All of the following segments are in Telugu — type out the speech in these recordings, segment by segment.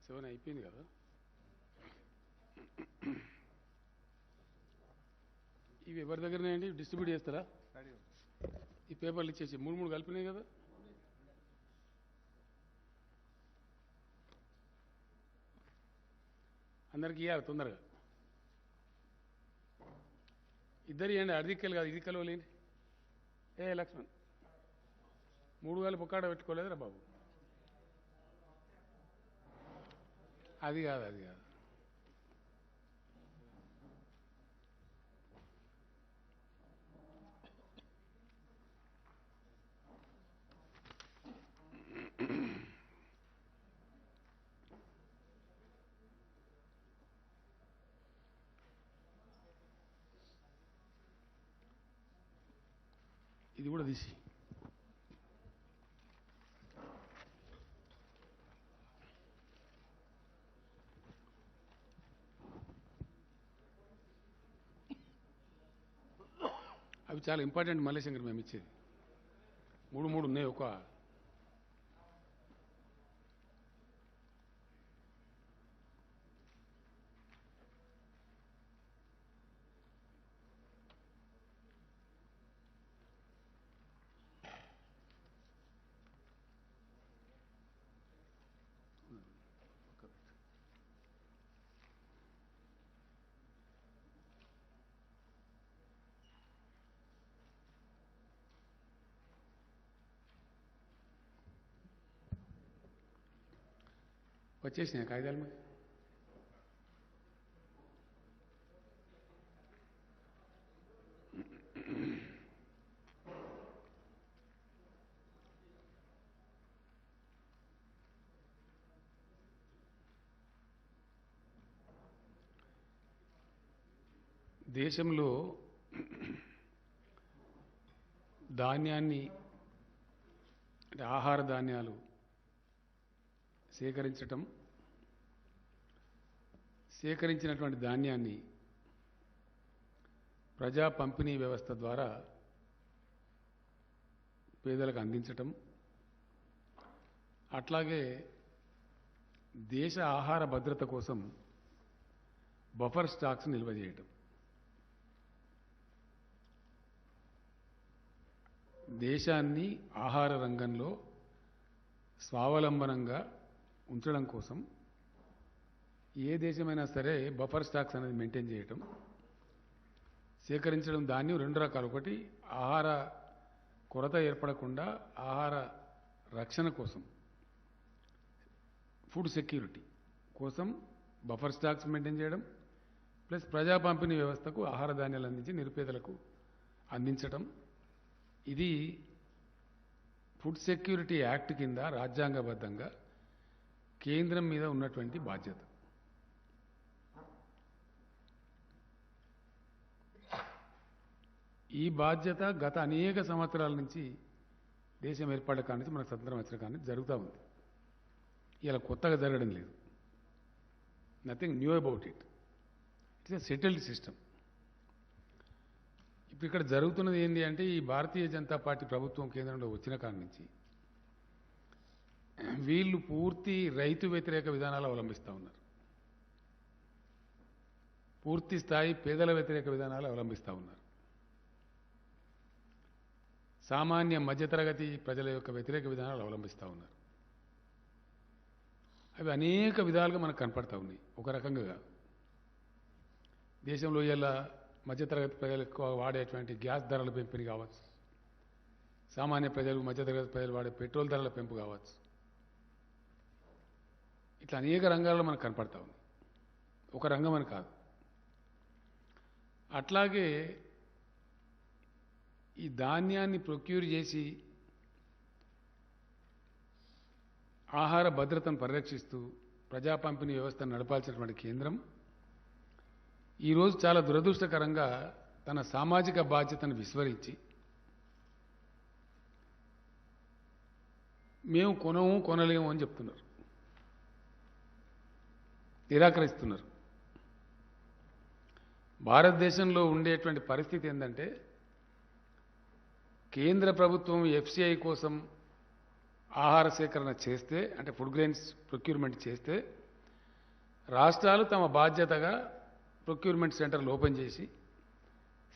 7 అయిపోయింది కదా. ఇవి ఎవరి దగ్గరనేయండి, డిస్ట్రిబ్యూట్ చేస్తారా? ఈ పేపర్లు ఇచ్చేసి 3 కలిపినాయి కదా. అందరికి ఇవ్వాలి తొందరగా. ఇద్దరు ఇవ్వండి, అడిదిక్కలు కాదు, ఇదిక్కలు లేని. లక్ష్మణ్ 3 కలిపి ఒక్కడ పెట్టుకోలేదురా బాబు. అది కాదు. ఇది కూడా తీసి. అవి చాలా ఇంపార్టెంట్ మల్లేశంకర్ మేము ఇచ్చేది. 3 ఉన్నాయి. ఒక వచ్చేసినాయి కాగితాలు మరి. దేశంలో ధాన్యాన్ని అంటే ఆహార ధాన్యాలు సేకరించినటువంటి ధాన్యాన్ని ప్రజా పంపిణీ వ్యవస్థ ద్వారా పేదలకు అందించటం, అట్లాగే దేశ ఆహార భద్రత కోసం బఫర్ స్టాక్స్ నిల్వ చేయటం, దేశాన్ని ఆహార రంగంలో స్వావలంబనంగా ఉంచడం కోసం ఏ దేశమైనా సరే బఫర్ స్టాక్స్ అనేది మెయింటైన్ చేయటం, సేకరించడం. ధాన్యం 2 రకాలు. ఒకటి ఆహార కొరత ఏర్పడకుండా ఆహార రక్షణ కోసం, ఫుడ్ సెక్యూరిటీ కోసం బఫర్ స్టాక్స్ మెయింటైన్ చేయడం, ప్లస్ ప్రజా పంపిణీ వ్యవస్థకు ఆహార ధాన్యాలు అందించి నిరుపేదలకు అందించటం. ఇది ఫుడ్ సెక్యూరిటీ యాక్ట్ కింద రాజ్యాంగబద్ధంగా కేంద్రం మీద ఉన్నటువంటి బాధ్యత. ఈ బాధ్యత గత అనేక సంవత్సరాల నుంచి దేశం ఏర్పడ్డ కాడి నుంచి మనకు స్వతంత్రం వచ్చిన కాడి నుంచి జరుగుతూ ఉంది. ఇలా కొత్తగా జరగడం లేదు. Nothing knew about it. It's a settled system. ఇప్పుడు ఇక్కడ జరుగుతున్నది ఏంటి అంటే, ఈ భారతీయ జనతా పార్టీ ప్రభుత్వం కేంద్రంలో వచ్చిన కాడి నుంచి వీళ్ళు పూర్తి రైతు వ్యతిరేక విధానాలు అవలంబిస్తూ ఉన్నారు. పూర్తి స్థాయి పేదల వ్యతిరేక విధానాలు అవలంబిస్తూ ఉన్నారు. సామాన్య మధ్యతరగతి ప్రజల యొక్క వ్యతిరేక విధానాలు అవలంబిస్తూ ఉన్నారు. అవి అనేక విధాలుగా మనకు కనపడతా ఉన్నాయి. ఒక రకంగా కాదు. దేశంలో ఇలా మధ్యతరగతి ప్రజలు ఎక్కువ వాడేటువంటి గ్యాస్ ధరల పెంపుని కావచ్చు, సామాన్య ప్రజలు మధ్యతరగతి ప్రజలు వాడే పెట్రోల్ ధరల పెంపు కావచ్చు, ఇట్లా అనేక రంగాల్లో మనకు కనపడతా ఉంది. ఒక రంగం అని కాదు. అట్లాగే ఈ ధాన్యాన్ని ప్రొక్యూర్ చేసి ఆహార భద్రతను పరిరక్షిస్తూ ప్రజా పంపిణీ వ్యవస్థను నడపాల్సినటువంటి కేంద్రం ఈరోజు చాలా దురదృష్టకరంగా తన సామాజిక బాధ్యతను విస్మరించి మేము కొనలేము అని చెప్తున్నారు, నిరాకరిస్తున్నారు. భారతదేశంలో ఉండేటువంటి పరిస్థితి ఏంటంటే, కేంద్ర ప్రభుత్వం ఎఫ్సిఐ కోసం ఆహార సేకరణ చేస్తే, అంటే ఫుడ్ గ్రెయిన్స్ ప్రొక్యూర్మెంట్ చేస్తే, రాష్ట్రాలు తమ బాధ్యతగా ప్రొక్యూర్మెంట్ సెంటర్లు ఓపెన్ చేసి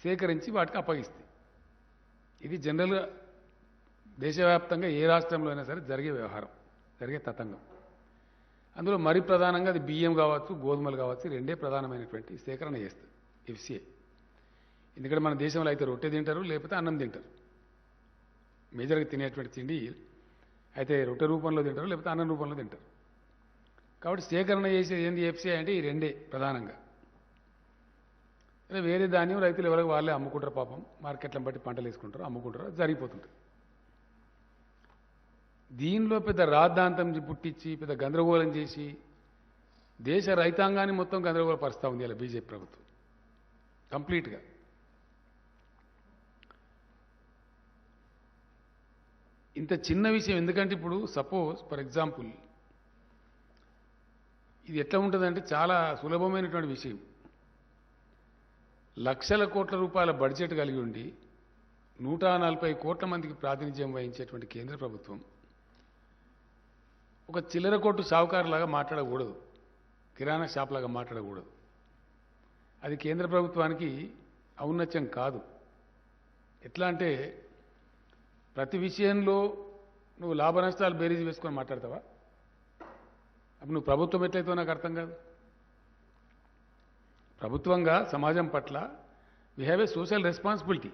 సేకరించి వాటికి అప్పగిస్తాయి. ఇది జనరల్గా దేశవ్యాప్తంగా ఏ రాష్ట్రంలో అయినా సరే జరిగే వ్యవహారం, జరిగే తతంగం. అందులో మరి ప్రధానంగా అది బియ్యం కావచ్చు, గోధుమలు కావచ్చు, రెండే ప్రధానమైనటువంటి సేకరణ చేస్తుంది ఎఫ్సిఐ. ఎందుకంటే మన దేశంలో అయితే రొట్టె తింటారు, లేకపోతే అన్నం తింటారు. మేజర్గా తినేటువంటి తిండి అయితే రొట్టె రూపంలో తింటారు, లేకపోతే అన్నం రూపంలో తింటారు. కాబట్టి సేకరణ చేసేది ఏంది ఎఫ్సిఐ అంటే ఈ రెండే ప్రధానంగా. వేరే ధాన్యం రైతులు ఎవరికి వాళ్ళే అమ్ముకుంటారు, పాపం మార్కెట్లను బట్టి పంటలు వేసుకుంటారు, అమ్ముకుంటారు, అది జరిగిపోతుంటుంది. దీనిలో పెద్ద రాద్ధాంతం పుట్టించి పెద్ద గందరగోళం చేసి దేశ రైతాంగాన్ని మొత్తం గందరగోళపరుస్తూ ఉంది ఇలా బీజేపీ ప్రభుత్వం కంప్లీట్గా. ఇంత చిన్న విషయం ఎందుకంటే ఇప్పుడు సపోజ్ ఫర్ ఎగ్జాంపుల్ ఇది ఎట్లా ఉంటుందంటే చాలా సులభమైనటువంటి విషయం. లక్షల కోట్ల రూపాయల బడ్జెట్ కలిగి ఉండి 140 కోట్ల మందికి ప్రాతినిధ్యం వహించేటువంటి కేంద్ర ప్రభుత్వం ఒక చిల్లర కొట్టు షావుకారులాగా మాట్లాడకూడదు, కిరాణా షాప్ లాగా మాట్లాడకూడదు. అది కేంద్ర ప్రభుత్వానికి ఔన్నత్యం కాదు. ఎట్లా అంటే ప్రతి విషయంలో నువ్వు లాభ నష్టాలు బేరీజ్ వేసుకొని మాట్లాడతావా? అప్పుడు నువ్వు ప్రభుత్వం ఎట్లయితే నాకు అర్థం కాదు. ప్రభుత్వంగా సమాజం పట్ల we have a social responsibility.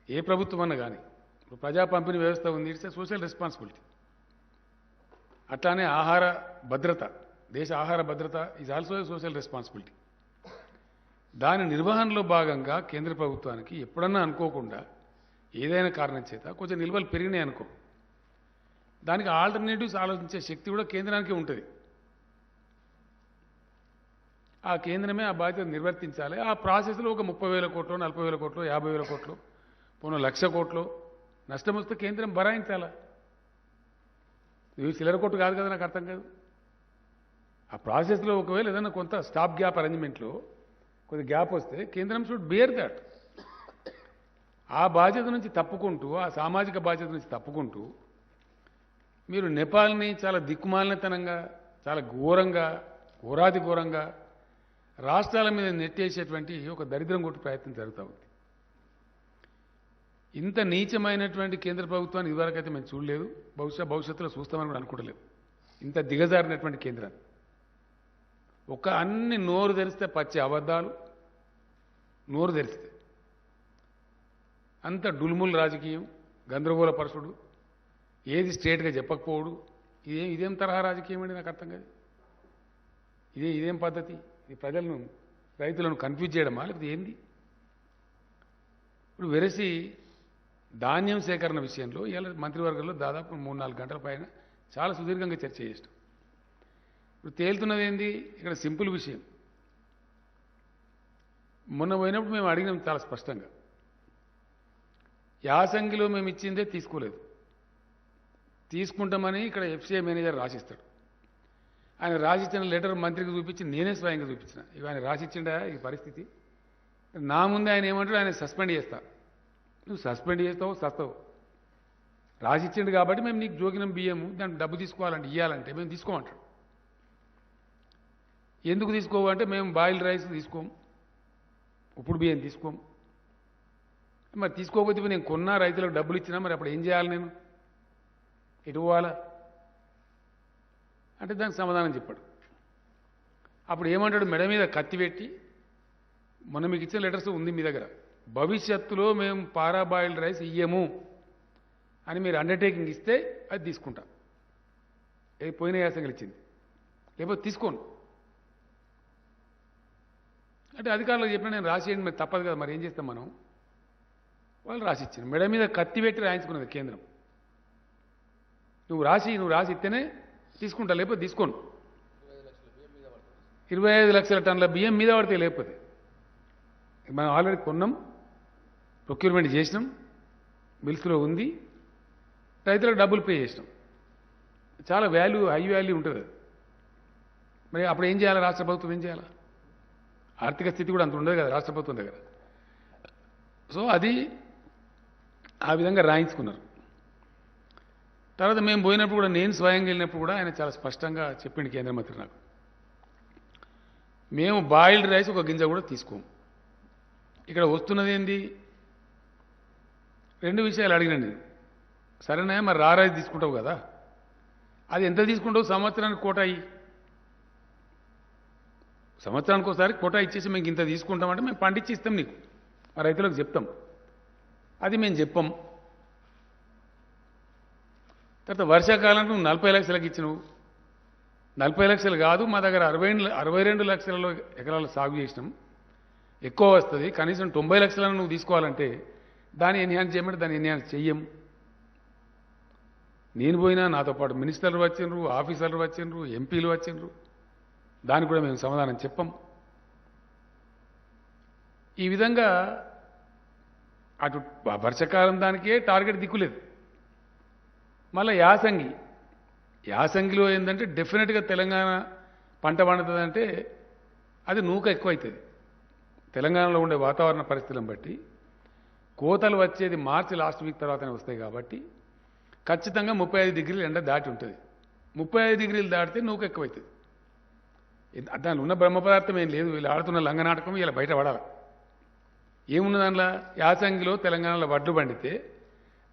ఏ ప్రభుత్వం అన్నా కానీ ఇప్పుడు ప్రజా పంపిణీ వ్యవస్థ ఉంది, ఇట్స్ ఏ సోషల్ రెస్పాన్సిబిలిటీ. అట్లానే ఆహార భద్రత, దేశ ఆహార భద్రత is also a social responsibility. దాని నిర్వహణలో భాగంగా కేంద్ర ప్రభుత్వానికి ఎప్పుడన్నా అనుకోకుండా ఏదైనా కారణం చేత కొంచెం నిల్వలు పెరిగినాయి అనుకో, దానికి ఆల్టర్నేటివ్స్ ఆలోచించే శక్తి కూడా కేంద్రానికి ఉంటుంది. ఆ కేంద్రమే ఆ బాధ్యత నిర్వర్తించాలి. ఆ ప్రాసెస్లో ఒక 30,000 కోట్లు, 40,000 కోట్లు, 50,000 కోట్లు, పోను 1,00,000 కోట్లు నష్టం వస్తే కేంద్రం భరాయించాలా? ఇవి చిల్లర కొట్టు కాదు కదా, నాకు అర్థం కాదు. ఆ ప్రాసెస్లో ఒకవేళ ఏదైనా కొంత స్టాప్ గ్యాప్ అరేంజ్మెంట్లో కొద్ది గ్యాప్ వస్తే కేంద్రం షుడ్ బేర్ దట్. ఆ బాధ్యత నుంచి తప్పుకుంటూ, ఆ సామాజిక బాధ్యత నుంచి తప్పుకుంటూ మీరు నేపాల్ని చాలా దిక్కుమాలినతనంగా, చాలా ఘోరంగా, ఘోరాతి ఘోరంగా రాష్ట్రాల మీద నెట్టేసేటువంటి ఒక దరిద్రం కొట్టు ప్రయత్నం జరుగుతూ ఉంది. ఇంత నీచమైనటువంటి కేంద్ర ప్రభుత్వాన్ని ఇదివరకైతే మేము చూడలేదు, భవిష్యత్తులో చూస్తామని కూడా అనుకోవట్లేదు. ఇంత దిగజారినటువంటి కేంద్రాన్ని ఒక అన్ని నోరు తెరిస్తే పచ్చి అబద్ధాలు, నోరు తెరిస్తే అంత డుల్ముల్ రాజకీయం, గందరగోళ పరచుడు, ఏది స్ట్రేట్గా చెప్పకపోవడు. ఇదేం తరహా రాజకీయం అండి, నాకు అర్థం కాదు. ఇదేం పద్ధతి? ఇది ప్రజలను, రైతులను కన్ఫ్యూజ్ చేయడమా లేకపోతే ఏంది? ఇప్పుడు వెరసి ధాన్యం సేకరణ విషయంలో ఇలా మంత్రివర్గంలో దాదాపు 3-4 గంటల పైన చాలా సుదీర్ఘంగా చర్చ చేస్తాం. ఇప్పుడు తేలుతున్నది ఏంది? ఇక్కడ సింపుల్ విషయం. మొన్న పోయినప్పుడు మేము అడిగినాం చాలా స్పష్టంగా, యాసంగిలో మేము ఇచ్చిందే తీసుకోలేదు, తీసుకుంటామని ఇక్కడ ఎఫ్సిఐ మేనేజర్ రాసిస్తాడు. ఆయన రాసిచ్చిన లెటర్ మంత్రికి చూపించి నేనే స్వయంగా చూపించిన. ఇవి ఆయన రాసిచ్చిండా ఈ పరిస్థితి? నా ముందే ఆయన ఏమంటాడు, ఆయన సస్పెండ్ చేస్తా. నువ్వు సస్పెండ్ చేస్తావు, సస్తావు. రాసిచ్చిండు కాబట్టి మేము నీకు జోగినం బియ్యము దానికి డబ్బు తీసుకోవాలంటే, ఇవ్వాలంటే మేము తీసుకోమంటాడు. ఎందుకు తీసుకోవంటే మేము బాయిల్డ్ రైస్ తీసుకోము, ఉప్పుడు బియ్యం తీసుకోము. మరి తీసుకోకపోతే నేను కొన్నా, రైతులకు డబ్బులు ఇచ్చినా, మరి అప్పుడు ఏం చేయాలి? నేను ఎటు పోవాలా అంటే దానికి సమాధానం చెప్పాడు. అప్పుడు ఏమంటాడు, మెడ మీద కత్తి పెట్టి, మొన్న మీకు ఇచ్చిన లెటర్స్ ఉంది మీ దగ్గర, భవిష్యత్తులో మేము పారాబాయిల్డ్ రైస్ ఇయ్యము అని మీరు అండర్టేకింగ్ ఇస్తే అది తీసుకుంటా. పోయిన యాసంగిలు ఇచ్చింది, లేకపోతే తీసుకోను అంటే అధికారులకు చెప్పినా నేను రాసేయండి, మరి తప్పదు కదా, మరి ఏం చేస్తాం మనం? వాళ్ళు రాసిచ్చింది, మెడ మీద కత్తి పెట్టి రాయించుకున్నది కేంద్రం. నువ్వు రాసి ఇస్తేనే తీసుకుంటా, లేకపోతే తీసుకోను. 25 లక్షల టన్నుల బియ్యం మీద పడితే, లేకపోతే మనం ఆల్రెడీ కొన్నాం, ప్రొక్యూర్మెంట్ చేసినాం, మిల్స్లో ఉంది, రైతులకు డబ్బులు పే చేసినాం. చాలా వాల్యూ, హై వాల్యూ ఉంటుంది. మరి అప్పుడు ఏం చేయాలి? రాష్ట్ర ప్రభుత్వం ఏం చేయాలి? ఆర్థిక స్థితి కూడా అంత ఉండదు కదా రాష్ట్ర ప్రభుత్వం దగ్గర. సో అది ఆ విధంగా రాయించుకున్నారు. తర్వాత మేము పోయినప్పుడు కూడా, నేను స్వయంగా వెళ్ళినప్పుడు కూడా ఆయన చాలా స్పష్టంగా చెప్పిండు కేంద్ర మంత్రి నాకు, మేము బాయిల్డ్ రైస్ ఒక గింజ కూడా తీసుకోము. ఇక్కడ వస్తున్నది ఏంది? రెండు విషయాలు అడిగినండి నేను. సరేనా, మరి రా రైస్ తీసుకుంటావు కదా, అది ఎంత తీసుకుంటావు? సంవత్సరానికి కోటా అయ్యి, సంవత్సరానికి ఒకసారి కోటా ఇచ్చేసి మేము ఇంత తీసుకుంటామంటే మేము పండించి ఇస్తాం నీకు, ఆ రైతులకు చెప్తాం. అది మేము చెప్పం. తర్వాత వర్షాకాలానికి నువ్వు 40 లక్షలకు ఇచ్చినవు. 40 లక్షలు కాదు, మా దగ్గర 62 లక్షల ఎకరాలు సాగు చేసినాం, ఎక్కువ వస్తుంది, కనీసం 90 లక్షలను నువ్వు తీసుకోవాలంటే దాన్ని ఎన్హాన్స్ చేయమంటే దాన్ని ఎన్హాన్స్ చెయ్యం. నేను పోయినా, నాతో పాటు మినిస్టర్లు వచ్చిండ్రు, ఆఫీసర్లు వచ్చిండ్రు, ఎంపీలు వచ్చిండ్రు, దానికి కూడా మేము సమాధానం చెప్పం. ఈ విధంగా అటు వర్షాకాలం దానికే టార్గెట్ దిక్కులేదు. మళ్ళీ యాసంగిలో ఏంటంటే డెఫినెట్గా తెలంగాణ పంట పండుతుందంటే అది నూక ఎక్కువ అవుతుంది. తెలంగాణలో ఉండే వాతావరణ పరిస్థితులను బట్టి కోతలు వచ్చేది మార్చి లాస్ట్ వీక్ తర్వాతనే వస్తాయి కాబట్టి ఖచ్చితంగా 35 డిగ్రీలు ఎండ దాటి ఉంటుంది. 35 డిగ్రీలు దాటితే నూక ఎక్కువ అవుతుంది. దానిలో ఉన్న బ్రహ్మ పదార్థం ఏం లేదు, వీళ్ళు ఆడుతున్న లంగనాటకం ఇలా బయట పడాలి. ఏమున్న దానిలో? యాసంగిలో తెలంగాణలో వడ్లు పండితే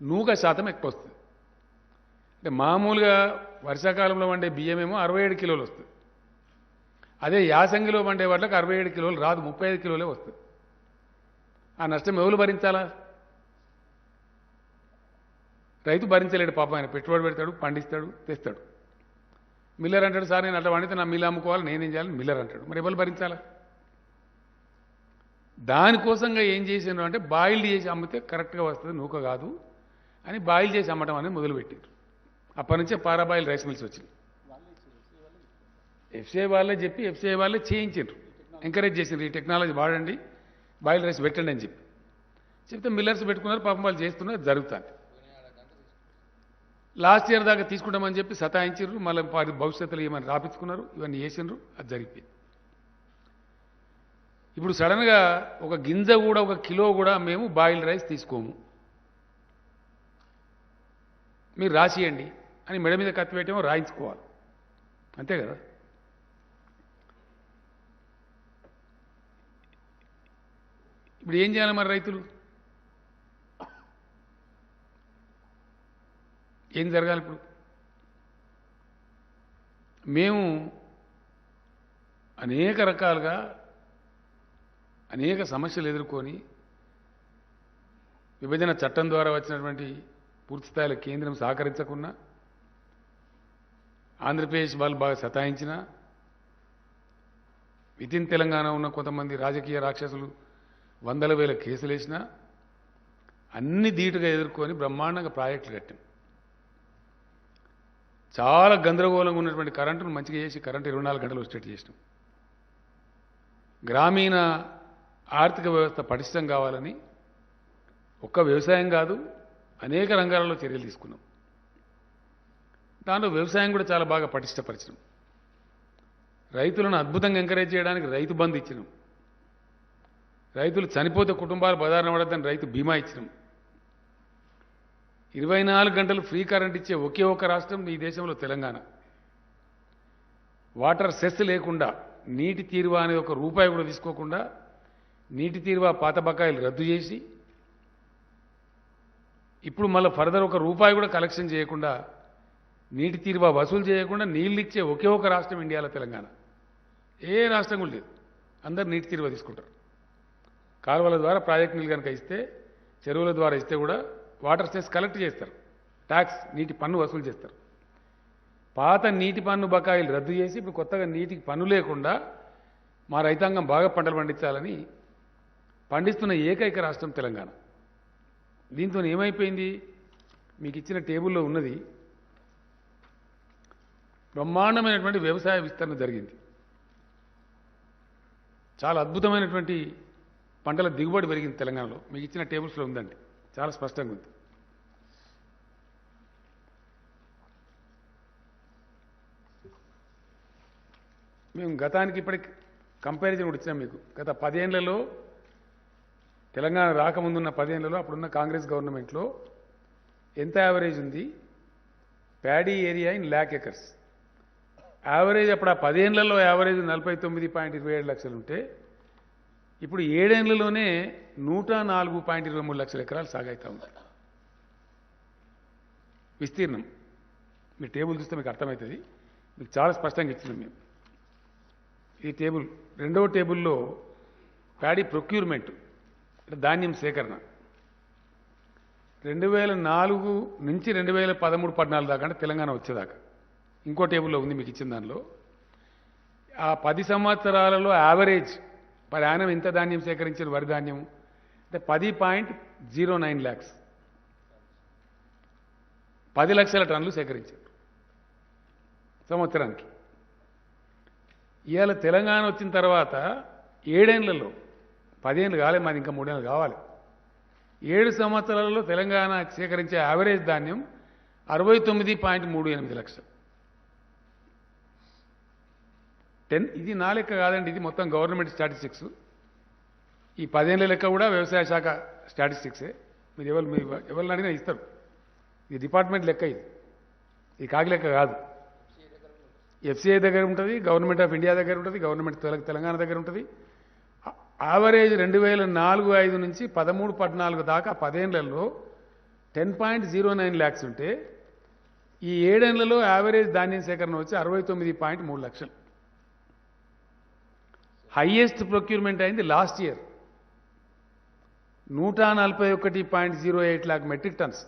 నూక శాతం ఎక్కువ వస్తుంది. అంటే మామూలుగా వర్షాకాలంలో వండే బియ్యమేమో 67 కిలోలు వస్తుంది. అదే యాసంగిలో వండే వాటికి 67 కిలోలు రాదు, 35 కిలోలే వస్తుంది. ఆ నష్టం ఎవరు భరించాలా? రైతు భరించలేడు పాపం. ఆయన పెట్టుబడి పెడతాడు, పండిస్తాడు, తెస్తాడు. మిల్లర్ అంటాడు, సార్ నేను అట్లా పండితే నా మిల్లు అమ్ముకోవాలి, నేనేం చేయాలి? మిల్లర్ అంటాడు. మరి ఎవరు భరించాలా? దానికోసంగా ఏం చేసాను అంటే బాయిల్డ్ చేసి అమ్మితే కరెక్ట్గా వస్తుంది, నూక కాదు అని బాయిల్ చేసి అమ్మటం అనేది మొదలుపెట్టారు. అప్పటి నుంచే పారాబాయిల్ రైస్ మిల్స్ వచ్చింది. ఎఫ్సిఐ వాళ్ళే చెప్పి ఎఫ్సిఐ వాళ్ళే చేయించారు, ఎంకరేజ్ చేసిండ్రు, ఈ టెక్నాలజీ వాడండి, బాయిల్ రైస్ పెట్టండి అని చెప్తే మిల్లర్స్ పెట్టుకున్నారు. పాపం వాళ్ళు చేస్తున్నారు, జరుగుతుంది. లాస్ట్ ఇయర్ దాకా తీసుకుంటామని చెప్పి సతాయించారు, మళ్ళీ భవిష్యత్తులో ఏమైనా రాపించుకున్నారు, ఇవన్నీ చేసిండ్రు, అది జరిగిపోయింది. ఇప్పుడు సడన్గా ఒక గింజ కూడా, ఒక కిలో కూడా మేము బాయిల్డ్ రైస్ తీసుకోము, మీరు రాసియండి అని మెడ మీద కత్తి పెట్టేమో రాయించుకోవాలి, అంతే కదా. ఇప్పుడు ఏం చేయాలి మరి రైతులు? ఏం జరగాలి ఇప్పుడు? మేము అనేక రకాలుగా అనేక సమస్యలు ఎదుర్కొని విభజన చట్టం ద్వారా వచ్చినటువంటి పూర్తిస్థాయిలో కేంద్రం సహకరించకున్నా, ఆంధ్రప్రదేశ్ వాళ్ళు బాగా సతాయించిన, వితిన్ తెలంగాణ ఉన్న కొంతమంది రాజకీయ రాక్షసులు వందల వేల కేసులు వేసినా అన్ని ధీటుగా ఎదుర్కొని బ్రహ్మాండంగా ప్రాజెక్టులు కట్టాం. చాలా గందరగోళంగా ఉన్నటువంటి కరెంటును మంచిగా చేసి కరెంటు 24 గంటలు వచ్చేట్టు చేసినాం. గ్రామీణ ఆర్థిక వ్యవస్థ పటిష్టం కావాలని ఒక్క వ్యవసాయం కాదు అనేక రంగాలలో చర్యలు తీసుకున్నాం. దాంట్లో వ్యవసాయం కూడా చాలా బాగా పటిష్టపరిచినాం. రైతులను అద్భుతంగా ఎంకరేజ్ చేయడానికి రైతు బంధు ఇచ్చినాం. రైతులు చనిపోతే కుటుంబాలు బదారణ పడద్దని రైతు బీమా ఇచ్చినాం. 24 గంటలు ఫ్రీ కరెంట్ ఇచ్చే ఒకే ఒక రాష్ట్రం ఈ దేశంలో తెలంగాణ. వాటర్ సెస్ లేకుండా, నీటి తీరువా అనేది ఒక రూపాయి కూడా తీసుకోకుండా నీటి తీరువా పాత బకాయిలు రద్దు చేసి ఇప్పుడు మళ్ళీ ఫర్దర్ ఒక రూపాయి కూడా కలెక్షన్ చేయకుండా, నీటి తీరువా వసూలు చేయకుండా నీళ్ళు ఇచ్చే ఒకే ఒక రాష్ట్రం ఇండియాలో తెలంగాణ. ఏ రాష్ట్రం కూడా లేదు, అందరు నీటి తీరువా తీసుకుంటారు. కాలువల ద్వారా ప్రాజెక్ట్ నీళ్ళు కనుక ఇస్తే, చెరువుల ద్వారా ఇస్తే కూడా వాటర్ సెస్ కలెక్ట్ చేస్తారు, ట్యాక్స్ నీటి పన్ను వసూలు చేస్తారు. పాత నీటి పన్ను బకాయిలు రద్దు చేసి ఇప్పుడు కొత్తగా నీటికి పన్ను లేకుండా మా రైతాంగం బాగా పంటలు పండించాలని పండిస్తున్న ఏకైక రాష్ట్రం తెలంగాణ. దీంతో ఏమైపోయింది? మీకు ఇచ్చిన టేబుల్లో ఉన్నది, బ్రహ్మాండమైనటువంటి వ్యవసాయ విస్తరణ జరిగింది. చాలా అద్భుతమైనటువంటి పంటల దిగుబడి పెరిగింది తెలంగాణలో. మీకు ఇచ్చిన టేబుల్స్లో ఉందండి, చాలా స్పష్టంగా ఉంది. మేము గతానికి ఇప్పటికి కంపారిజన్ కూడా ఇచ్చినాం మీకు. గత 10 ఏళ్లలో, తెలంగాణ రాకముందున్న 10 ఏళ్లలో అప్పుడున్న కాంగ్రెస్ గవర్నమెంట్లో ఎంత యావరేజ్ ఉంది? Paddy area in 1,00,000 acres average అప్పుడు ఆ 10 ఏళ్లలో యావరేజ్ 49.27 లక్షలు ఉంటే ఇప్పుడు 7 ఏళ్లలోనే 104.23 లక్షల ఎకరాలు సాగైతా ఉంది విస్తీర్ణం. మీ టేబుల్ చూస్తే మీకు అర్థమవుతుంది. మీకు చాలా స్పష్టంగా ఇచ్చినాం మేము. ఈ టేబుల్ రెండవ టేబుల్లో ప్యాడీ ప్రొక్యూర్మెంట్ అంటే ధాన్యం సేకరణ 2004 నుంచి 2013-14 దాకా అంటే తెలంగాణ వచ్చేదాకా ఇంకో టేబుల్లో ఉంది మీకు ఇచ్చిన దానిలో. ఆ 10 సంవత్సరాలలో యావరేజ్ ప్రయాణం ఎంత ధాన్యం సేకరించిన వరి ధాన్యం అంటే 10.09 ల్యాక్స్ 10 లక్షల టన్నులు సేకరించారు సంవత్సరానికి. ఇవాళ తెలంగాణ వచ్చిన తర్వాత 7 ఏళ్లలో 10 ఏళ్ళు కాలే, మాది ఇంకా 3 ఏళ్ళు కావాలి. 7 సంవత్సరాలలో తెలంగాణ సేకరించే యావరేజ్ ధాన్యం 69.38 లక్షలు. ఇది నా లెక్క కాదండి, ఇది మొత్తం గవర్నమెంట్ స్టాటిస్టిక్స్. ఈ 10 ఏళ్ల లెక్క కూడా వ్యవసాయ శాఖ స్టాటిస్టిక్సే. మీరు ఎవరిని అడిగినా ఇస్తారు. ఇది డిపార్ట్మెంట్ లెక్క, ఇది కాకి లెక్క కాదు. ఎఫ్సిఐ దగ్గర ఉంటుంది, గవర్నమెంట్ ఆఫ్ ఇండియా దగ్గర ఉంటుంది, గవర్నమెంట్ తెలంగాణ దగ్గర ఉంటుంది. యావరేజ్ 2004-05 నుంచి 13-14 దాకా 10 ఏళ్లలో 10.09 ల్యాక్స్ ఉంటే ఈ 7 ఏళ్లలో యావరేజ్ ధాన్యం సేకరణ వచ్చి 69.3 లక్షలు. హైయెస్ట్ ప్రొక్యూర్మెంట్ అయింది last year 141.08 lakh metric tons.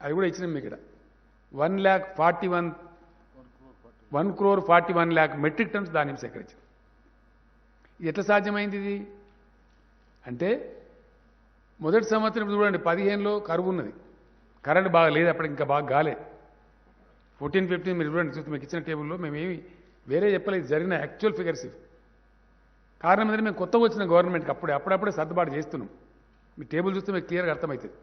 అది కూడా ఇచ్చినాం మీకు ఇక్కడ. 1,41 lakh మెట్రిక్ టన్స్ ధాన్యం సేకరించారు. ఇది ఎట్లా సాధ్యమైంది? ఇది అంటే మొదటి సంవత్సరం చూడండి 15లో కరువు ఉన్నది, కరెంట్ బాగా లేదు, అప్పటికి ఇంకా బాగా గాలే. 14-15 మీరు చూడండి, చూస్తే మీకు ఇచ్చిన టేబుల్లో మేమేమి వేరే చెప్పలేదు, జరిగిన యాక్చువల్ ఫిగర్స్ ఇవి. కారణం ఏంటంటే మేము కొత్తగా వచ్చిన గవర్నమెంట్కి అప్పుడప్పుడే సర్దుబాటు చేస్తున్నాం. మీ టేబుల్ చూస్తే మీకు క్లియర్గా అర్థమవుతుంది.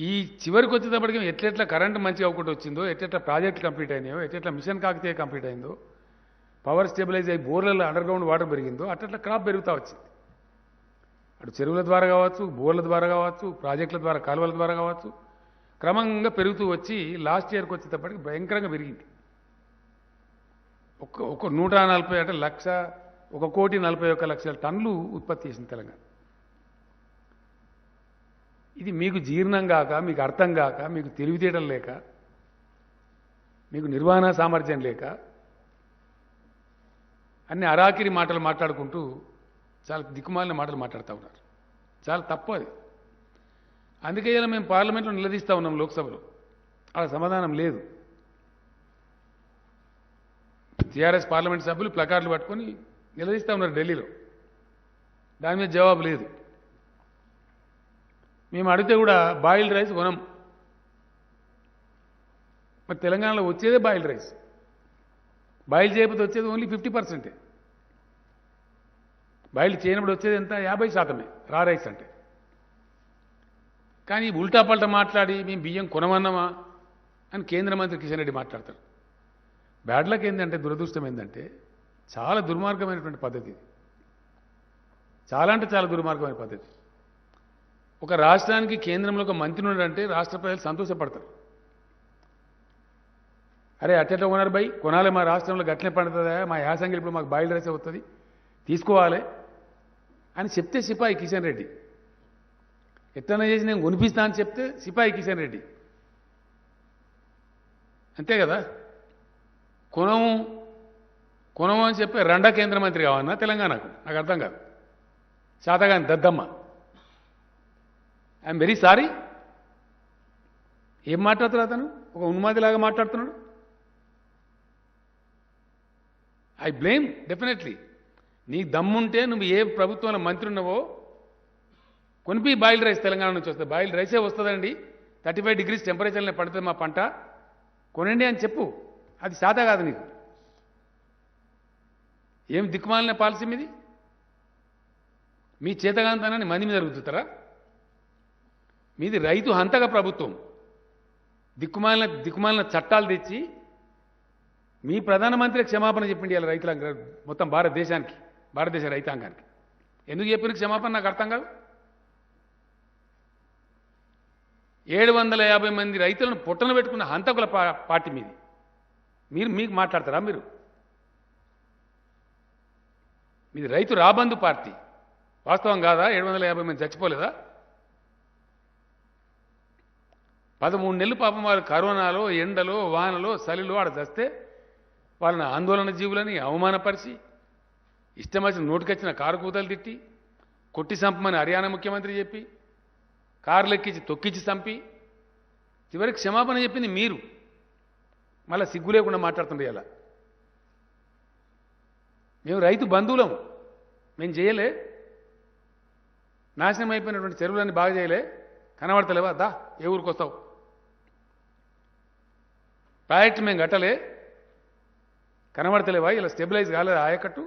ఈ చివరికి వచ్చేటప్పటికి ఎట్లెట్లా కరెంటు మంచిగా అవ్వకుండా వచ్చిందో, ఎట్లెట్లా ప్రాజెక్టులు కంప్లీట్ అయినాయో, ఎట్లెట్లా మిషన్ కాకతీయ కంప్లీట్ అయిందో, పవర్ స్టెబిలైజ్ అయ్యి బోర్లలో అండర్గ్రౌండ్ వాటర్ పెరిగిందో అట్లా క్రాప్ పెరుగుతూ వచ్చింది. అటు చెరువుల ద్వారా కావచ్చు, బోర్ల ద్వారా కావచ్చు, ప్రాజెక్టుల ద్వారా, కాలువల ద్వారా కావచ్చు, క్రమంగా పెరుగుతూ వచ్చి లాస్ట్ ఇయర్కి వచ్చేటప్పటికి భయంకరంగా పెరిగింది. ఒక 140 అంటే 1,41,40,000 టన్నులు ఉత్పత్తి చేసింది తెలంగాణ. ఇది మీకు జీర్ణం కాక, మీకు అర్థం కాక, మీకు తెలివితేటలు లేక, మీకు నిర్వహణ సామర్థ్యం లేక అన్ని అరాకిరి మాటలు మాట్లాడుకుంటూ చాలా దిక్కుమాలిన మాటలు మాట్లాడుతూ ఉన్నారు. చాలా తప్పు అది. అందుకే ఇలా మేము పార్లమెంట్లో నిలదీస్తూ ఉన్నాం, లోక్సభలో అలా సమాధానం లేదు. టీఆర్ఎస్ పార్లమెంట్ సభ్యులు ప్లకార్డులు పట్టుకొని నిలదీస్తూ ఉన్నారు ఢిల్లీలో, దాని మీద జవాబు లేదు. మేము అడిగితే కూడా బాయిల్డ్ రైస్ కొనం. మరి తెలంగాణలో వచ్చేదే బాయిల్డ్ రైస్. బాయిల్ చేయకపోతే వచ్చేది ఓన్లీ 50%. బాయిల్ చేయనప్పుడు వచ్చేది ఎంత? 50% రా రైస్ అంటే. కానీ ఉల్టా పల్టా మాట్లాడి మేము బియ్యం కొనమన్నామా అని కేంద్ర మంత్రి కిషన్ రెడ్డి మాట్లాడతారు. బ్యాడ్ లక్ ఏంటంటే, దురదృష్టం ఏంటంటే, చాలా దుర్మార్గమైనటువంటి పద్ధతి ఇది. చాలా అంటే చాలా దుర్మార్గమైన పద్ధతి. ఒక రాష్ట్రానికి కేంద్రంలో ఒక మంత్రి ఉన్నాడంటే రాష్ట్ర ప్రజలు సంతోషపడతారు. అరే అట్టెట్లా కొన్నారు బై, కొనాలి, మా రాష్ట్రంలో గట్లనే పండుతుందా, మా యాసంగి ఇప్పుడు మాకు బాయిల్ రైస్ అవుతుంది, తీసుకోవాలి అని చెప్తే సిపాయి కిషన్ రెడ్డి, ఎట్లన్నా చేసి నేను కొనిపిస్తా అని చెప్తే సిపాయి కిషన్ రెడ్డి, అంతే కదా. కొనము అని చెప్పి రెండా కేంద్ర మంత్రి కావన్నా తెలంగాణకు? నాకు అర్థం కాదు. శాతగాని దద్దమ్మ. I'm very sorry. ఏం మాట్లాడుతున్నాడు అతను? ఒక ఉన్మాదిలాగా మాట్లాడుతున్నాడు. I blame definitely. నీకు దమ్ముంటే నువ్వు ఏ ప్రభుత్వంలో మంత్రి ఉన్నావో కొనిపి బాయిల్ రైస్ తెలంగాణ నుంచి వస్తుంది. బాయిల్ రైసే వస్తుందండి, 35 degrees టెంపరేచర్లో పడుతుంది మా పంట, కొనండి అని చెప్పు. అది శాత కాదు నీకు. ఏం దిక్కుమాలిన పాలసీ మీది? మీ చేతగాంతనాన్ని మంది మీద రుద్దుతారా? మీది రైతు హంతక ప్రభుత్వం. దిక్కుమాలిన చట్టాలు తెచ్చి మీ ప్రధానమంత్రి క్షమాపణ చెప్పిండి ఇలా రైతుల మొత్తం భారతదేశానికి, భారతదేశ రైతాంగానికి. ఎందుకు చెప్పిన క్షమాపణ నాకు అర్థం కాదు. 750 మంది రైతులను పొట్టన పెట్టుకున్న హంతకుల పార్టీ మీది. మీకు మాట్లాడతారా మీరు? మీది రైతు రాబందు పార్టీ, వాస్తవం కాదా? 750 మంది చచ్చిపోలేదా? 13 నెలలు పాపం వాళ్ళు కరోనాలో, ఎండలో, వానలో, చలిలో ఆడ చస్తే వాళ్ళని ఆందోళన జీవులని అవమానపరిచి ఇష్టం వచ్చిన నోటికొచ్చిన కారు కూతలు తిట్టి కొట్టి చంపమని హర్యానా ముఖ్యమంత్రి చెప్పి కార్లు ఎక్కించి తొక్కించి చంపి చివరికి క్షమాపణ చెప్పింది మీరు. మళ్ళీ సిగ్గు లేకుండా మాట్లాడుతుండే ఇలా. మేము రైతు బంధువులం, మేము చేయలే. నాశనం అయిపోయినటువంటి చెరువులన్నీ బాగా చేయలే. కనబడతలేవా? దా ఏ ఊరికి వస్తావు? ప్రాజెక్టు మేము కట్టలే, కనబడతలేవా? ఇలా స్టెబిలైజ్ కాలేదు ఆయకట్టు.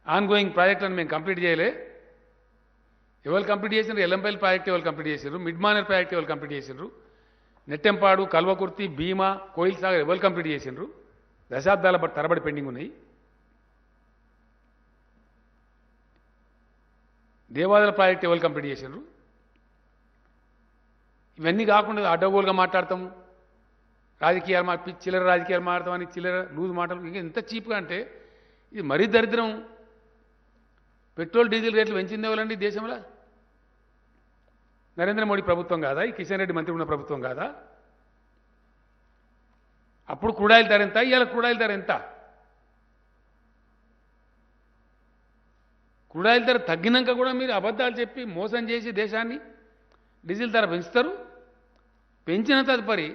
ఆన్ గోయింగ్ ప్రాజెక్టులను మేము కంప్లీట్ చేయలే. ఎవరు కంప్లీట్ చేసినారు? ఎల్లంపల్లి ప్రాజెక్ట్ ఎవరు కంప్లీట్ చేశారు? మిడ్ మానేర్ ప్రాజెక్ట్ ఎవరు కంప్లీట్ చేశారు? నెట్టెంపాడు, కల్వకుర్తి, భీమా, కోయిల్ సాగర్ ఎవరు కంప్లీట్ చేసిండ్రు? దశాబ్దాల తరబడి పెండింగ్ ఉన్నాయి. దేవాదాయ ప్రాజెక్ట్ ఎవరు కంప్లీట్ చేసిండ్రు? ఇవన్నీ కాకుండా అడ్డగోలుగా మాట్లాడతాము, రాజకీయాలు చిల్లర రాజకీయాలు మాట్లాడతామని చిల్లర లూజ్ మాటలు. ఇంకా ఎంత చీప్గా అంటే ఇది మరీ దరిద్రం. పెట్రోల్ డీజిల్ రేట్లు పెంచింది ఎవరండి దేశంలో? నరేంద్ర మోడీ ప్రభుత్వం కాదా? ఈ కిషన్ రెడ్డి మంత్రి ఉన్న ప్రభుత్వం కాదా? అప్పుడు క్రూడాయిల్ ధర ఎంత, ఇవాళ క్రూడాయిల్ ధర ఎంత? క్రూడాయిల్ ధర తగ్గినాక కూడా మీరు అబద్ధాలు చెప్పి మోసం చేసి దేశాన్ని డీజిల్ ధర పెంచుతారు. పెంచిన తదుపరి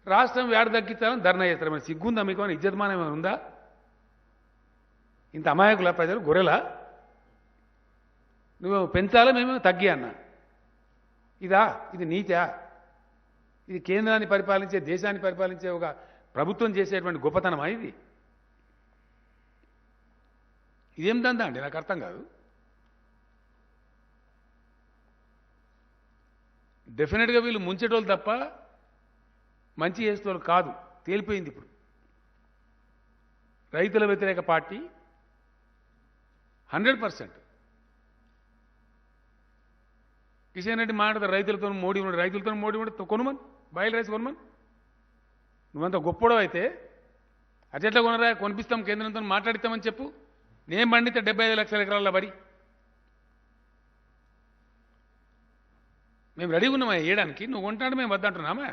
రాష్ట్రం వేడ తగ్గించాలని ధర్నా చేస్తారు. మరి సిగ్గుందా మీకు? అని ఇజ్జతమానం ఏమైనా ఉందా? ఇంత అమాయకుల ప్రజలు గొర్రెలా? నువ్వు పెంచాలా, మేమేమో తగ్గి అన్నా. ఇది నీతా? ఇది కేంద్రాన్ని పరిపాలించే, దేశాన్ని పరిపాలించే ఒక ప్రభుత్వం చేసేటువంటి గొప్పతనమా ఇది? ఇదేం దందా అండి? నాకు అర్థం కాదు. డెఫినెట్గా వీళ్ళు ముంచేటోళ్ళు తప్ప మంచి చేసేటోళ్ళు కాదు, తేలిపోయింది. ఇప్పుడు రైతుల వ్యతిరేక పార్టీ 100%. కిషన్ రెడ్డి మాట్లాడతారు రైతులతో మోడీ ఉన్నాడు, రైతులతో మోడీ ఉన్నాడు, కొనుమని బాయిల్ రైస్ కొనమని. నువ్వంత గొప్పడో అయితే అట్లా కొనరా, కొనిపిస్తాం, కేంద్రంతో మాట్లాడిస్తామని చెప్పు. నేను పండితే 75 లక్షల ఎకరాల వరి మేము రెడీగా ఉన్నామా వేయడానికి? నువ్వు కొంటాడు, మేము వద్దంటున్నామా?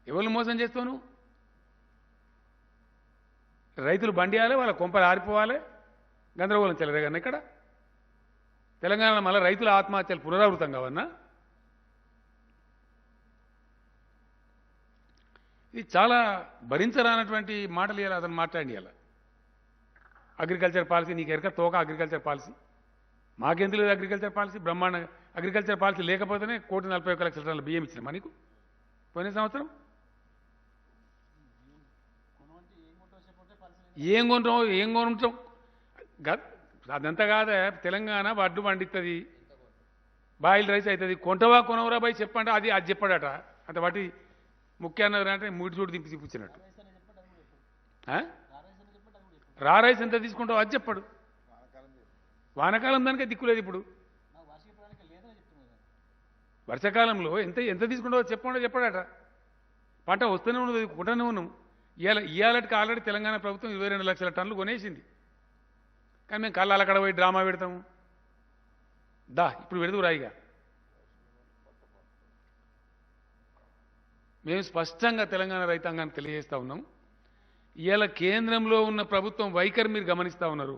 ఎవరిని మోసం చేస్తావు నువ్వు? రైతులు బండియాలి, వాళ్ళ కొంపలు ఆరిపోవాలి, గందరగోళం చెలరేగన్న ఇక్కడ తెలంగాణలో మళ్ళీ రైతుల ఆత్మహత్యలు పునరావృతం కావన్నా? ఇది చాలా భరించరానటువంటి మాటలు ఇవ్వాలి అతను మాట్లాడి. అలా అగ్రికల్చర్ పాలసీ నీకు ఎరక తోక అగ్రికల్చర్ పాలసీ. మాకెందుకు లేదు అగ్రికల్చర్ పాలసీ? బ్రహ్మాండ అగ్రికల్చర్ పాలసీ లేకపోతేనే 1,41,00,000 టన్నుల బియ్యం ఇచ్చినా మనకు పోయిన సంవత్సరం. ఏం కొంటాం? అదంతా కాదా? తెలంగాణ వడ్డు పండిస్తుంది, బాయిల్ రైస్ అవుతుంది. కొంటవా కొనవరా బాయ్ చెప్పండి. అది చెప్పాడట. అంత వాటి ముఖ్యాన్న అంటే మూడు చూడు దింపి చూపించినట్టు. రా రైస్ ఎంత తీసుకుంటావు అది చెప్పాడు. వానకాలం దానికే దిక్కులేదు. ఇప్పుడు వర్షాకాలంలో ఎంత తీసుకుంటావో చెప్పాడట. పంట వస్తూనే ఉన్నది, కొంటూనే ఉన్నాం. ఇవాళకి ఆల్రెడీ తెలంగాణ ప్రభుత్వం 22 లక్షల టన్నులు కొనేసింది. కానీ మేము కళ్ళ అక్కడ పోయి డ్రామా పెడతాము. ఇప్పుడు పెడదు రాయిగా. మేము స్పష్టంగా తెలంగాణ రైతాంగాన్ని తెలియజేస్తూ ఉన్నాం. ఇవాళ కేంద్రంలో ఉన్న ప్రభుత్వం వైఖరి మీరు గమనిస్తూ ఉన్నారు.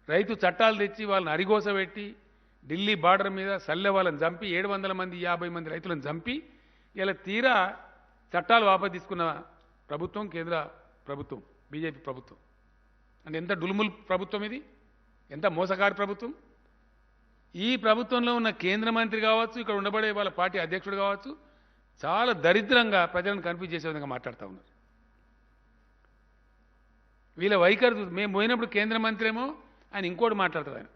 రైతు చట్టాలు తెచ్చి వాళ్ళని అరిగోస పెట్టి ఢిల్లీ బార్డర్ మీద సల్లె వాళ్ళని చంపి 700 మంది 50 మంది రైతులను చంపి ఇలా తీరా చట్టాలు వాపసు తీసుకున్న ప్రభుత్వం కేంద్ర ప్రభుత్వం, బీజేపీ ప్రభుత్వం. అంటే ఎంత డులుముల్ ప్రభుత్వం ఇది, ఎంత మోసగారి ప్రభుత్వం. ఈ ప్రభుత్వంలో ఉన్న కేంద్ర మంత్రి కావచ్చు, ఇక్కడ ఉండబడే వాళ్ళ పార్టీ అధ్యక్షుడు కావచ్చు, చాలా దరిద్రంగా ప్రజలను కన్ఫ్యూజ్ చేసే విధంగా మాట్లాడుతూ ఉన్నారు. వీళ్ళ వైఖరి మేము పోయినప్పుడు కేంద్ర మంత్రి ఏమో ఆయన ఇంకోటి మాట్లాడతాడు. ఆయన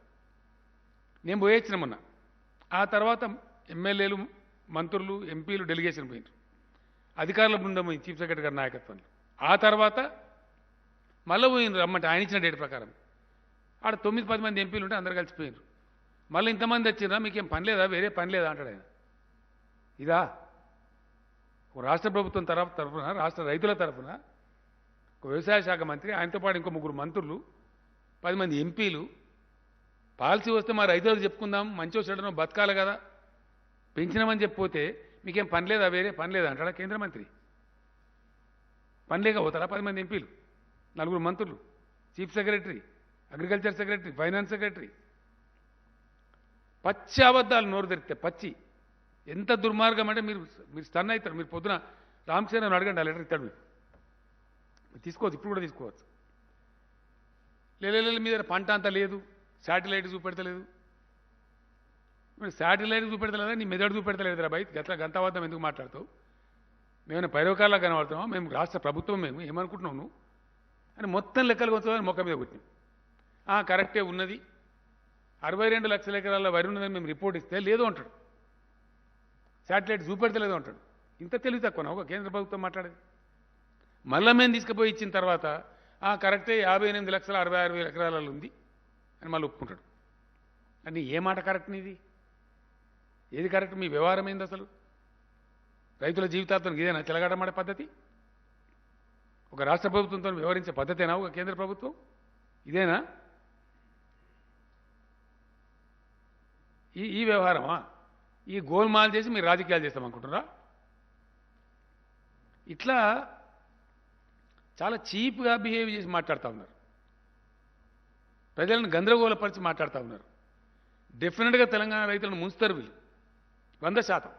నేను పోయొచ్చిన మొన్న. ఆ తర్వాత ఎమ్మెల్యేలు, మంత్రులు, ఎంపీలు డెలిగేషన్ పోయినారు, అధికారుల బృందం పోయింది చీఫ్ సెక్రటరీ గారి నాయకత్వంలో. ఆ తర్వాత మళ్ళీ పోయినారు రమ్మంటే ఆయన ఇచ్చిన డేట్ ప్రకారం. ఆడ 9-10 మంది ఎంపీలు ఉంటే అందరు కలిసిపోయినారు. మళ్ళీ ఇంతమంది వచ్చినా మీకేం పని లేదా, వేరే పని లేదా అంటాడు ఆయన. ఇదా ఒక రాష్ట్ర ప్రభుత్వం తరఫున రాష్ట్ర రైతుల తరఫున ఒక వ్యవసాయ శాఖ మంత్రి, ఆయనతో పాటు ఇంకో 3 మంత్రులు, 10 మంది ఎంపీలు పాలసీ వస్తే మా రైతులకు చెప్పుకుందాం, మంచో చెడనో బతకాలి కదా, పెంచినామని చెప్పిపోతే మీకేం పని లేదా, వేరే పని లేదా అంటాడా కేంద్ర మంత్రి? పని లేక పోతారా 10 మంది ఎంపీలు, 4 మంత్రులు, chief secretary, agriculture secretary, finance secretary? పచ్చి అబద్ధాలు నోరు తెరిస్తే పచ్చి. ఎంత దుర్మార్గం అంటే మీరు స్టన్ అవుతారు. మీరు పొద్దున రామచంద్రని అడగండి, ఆ లెటర్ ఇస్తాడు. మీరు తీసుకోవచ్చు, ఇప్పుడు కూడా తీసుకోవచ్చు. లేదు మీద పంట అంతా లేదు, శాటిలైట్ చూపెడతలేదు. శాటిలైట్ చూపెడతలేదా, నీ మెదడు చూపెడతలేదు రా బయట. గంతవాదం ఎందుకు మాట్లాడతావు? మేమైనా పైరవకాల్లా కనబడుతున్నాం, మేము రాష్ట్ర ప్రభుత్వం, మేము ఏమనుకుంటున్నావు నువ్వు అని మొత్తం లెక్కలు కొంచెం మొక్క మీద కొట్టినాం. కరెక్టే ఉన్నది, 62 లక్షల ఎకరాల వరి ఉన్నదని మేము రిపోర్ట్ ఇస్తే లేదు అంటాడు, శాటిలైట్ చూపెడతలేదు అంటాడు. ఇంత తెలివి తక్కువ ఒక కేంద్ర ప్రభుత్వం మాట్లాడేది. మళ్ళీ మేము తీసుకుపోయి ఇచ్చిన తర్వాత కరెక్టే 58,66,000 ఎకరాలలో ఉంది అని మళ్ళీ ఒప్పుకుంటాడు. అని ఏ మాట కరెక్ట్ నీది? ఏది కరెక్ట్? మీ వ్యవహారం ఏంది అసలు? రైతుల జీవితాలతో ఇదేనా చెలగాటమాడే పద్ధతి? ఒక రాష్ట్ర ప్రభుత్వంతో వ్యవహరించే పద్ధతేనా ఒక కేంద్ర ప్రభుత్వం? ఇదేనా ఈ వ్యవహారమా? ఈ గోల్మాల్ చేసి మీరు రాజకీయాలు చేస్తామనుకుంటున్నారా? ఇట్లా చాలా చీప్గా బిహేవ్ చేసి మాట్లాడుతూ ఉన్నారు, ప్రజలను గందరగోళపరిచి మాట్లాడుతూ ఉన్నారు. డెఫినెట్గా తెలంగాణ రైతులను ముంచుతారు వీళ్ళు 100%.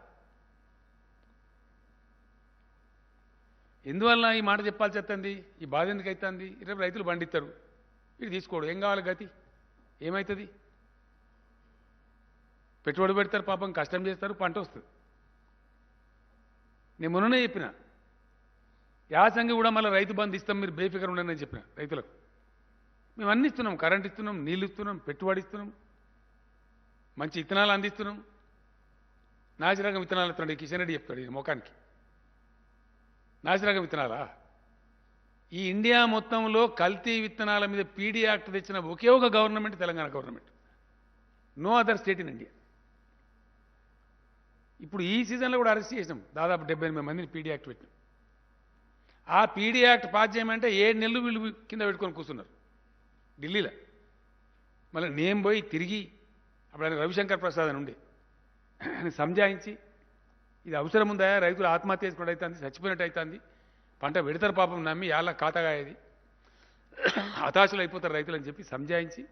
ఎందువల్ల ఈ మాట చెప్పాల్సి వస్తుంది? ఈ బాధ ఎందుకు అవుతుంది? రేపు రైతులు పండిస్తారు, ఇది తీసుకోడు, ఏం కావాలి గతి? ఏమవుతుంది? పెట్టుబడి పెడతారు, పాపం కష్టం చేస్తారు, పంట వస్తుంది. నేను మొన్ననే చెప్పిన, యాసంగి కూడా మళ్ళీ రైతు బంధు ఇస్తాం, మీరు బేఫికర్ ఉండని చెప్పిన రైతులకు. మేము అన్ని ఇస్తున్నాం, కరెంట్ ఇస్తున్నాం, నీళ్ళు ఇస్తున్నాం, పెట్టుబడి ఇస్తున్నాం, మంచి విత్తనాలు అందిస్తున్నాం. నాసిరకం విత్తనాలు ఇస్తున్నాడు కిషన్ రెడ్డి చెప్తాడు ఈ ముఖానికి. నాసిరకం విత్తనాలా? ఈ ఇండియా మొత్తంలో కల్తీ విత్తనాల మీద పీడీ యాక్ట్ తెచ్చిన ఒకే ఒక government Telangana government, no other state in India. ఇప్పుడు ఈ సీజన్లో కూడా అరెస్ట్ చేసినాం, దాదాపు 78 మందిని పీడీ యాక్ట్ పెట్టినాం. ఆ పీడీ యాక్ట్ పాస్ చేయమంటే 7 నెలలు వీళ్ళు కింద పెట్టుకొని కూర్చున్నారు ఢిల్లీలో. మళ్ళీ నేను పోయి తిరిగి అప్పుడు ఆయన రవిశంకర్ ప్రసాద్ అని ఉండే, ఆయన సంజాయించి ఇది అవసరం ఉందా, రైతులు ఆత్మహత్య చేసుకున్నట్టు అవుతుంది, చచ్చిపోయినట్టు అవుతుంది, పంట పెడతారు పాపం నమ్మి యాళ్ళ ఖాతాగాయది, హతాశులు అయిపోతారు రైతులు అని చెప్పి సంజాయించి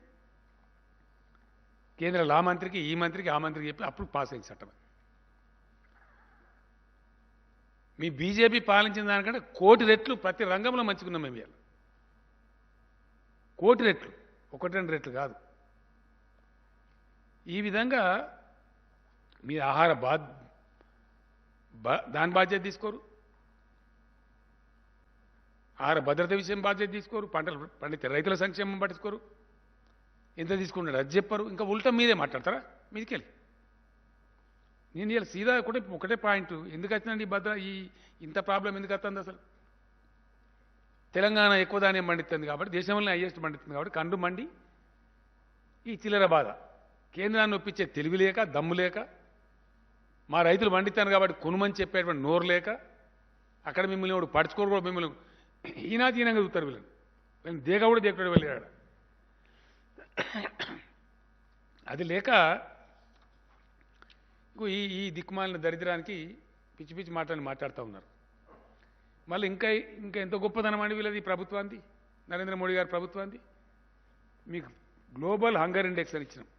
కేంద్ర లా మంత్రికి, ఈ మంత్రికి, ఆ మంత్రికి చెప్పి అప్పుడు పాస్ అయింది చట్టం. మీ బీజేపీ పాలించిన దానికంటే 1 కోటి రెట్లు ప్రతి రంగంలో మంచుకున్నాం మేము ఇవాళ. 1 కోటి రెట్లు, 1-2 రెట్లు కాదు. ఈ విధంగా మీ ఆహార దాని బాధ్యత తీసుకోరు, ఆహార భద్రత విషయం బాధ్యత తీసుకోరు, పంటలు పండితే రైతుల సంక్షేమం పట్టించుకోరు, ఎంత తీసుకుంటాడు అది చెప్పరు, ఇంకా ఉల్టా మీదే మాట్లాడతారా మీదికెళ్ళి. నేను ఇలా సీదా ఒకటే పాయింట్, ఎందుకు వచ్చిందండి ఈ ఇంత ప్రాబ్లం ఎందుకు వస్తుంది అసలు? తెలంగాణ ఎక్కువ ధాన్యం పండిస్తుంది కాబట్టి, దేశంలోనే హైయెస్ట్ పండిస్తుంది కాబట్టి కండు మండి ఈ చిల్లర బాధ. కేంద్రాన్ని ఒప్పించే తెలివి లేక, దమ్ము లేక, మా రైతులు పండిస్తాను కాబట్టి కొనుమని చెప్పేటువంటి నోరు లేక, అక్కడ మిమ్మల్ని వాడు పడుచుకోరు కూడా, మిమ్మల్ని ఈనాతీనంగా చూస్తారు వీళ్ళని దేగ కూడా దేకుతాడు వెళ్ళాడు. అది లేక ఈ దిక్కుమాలిన దరిద్రానికి పిచ్చి పిచ్చి మాటలు మాట్లాడుతూ ఉన్నారు. మళ్ళీ ఇంకా ఎంత గొప్పదనం అండి వీళ్ళది ప్రభుత్వాన్ని, నరేంద్ర మోడీ గారి ప్రభుత్వాన్ని. మీకు గ్లోబల్ హంగర్ ఇండెక్స్ అని ఇచ్చినాం,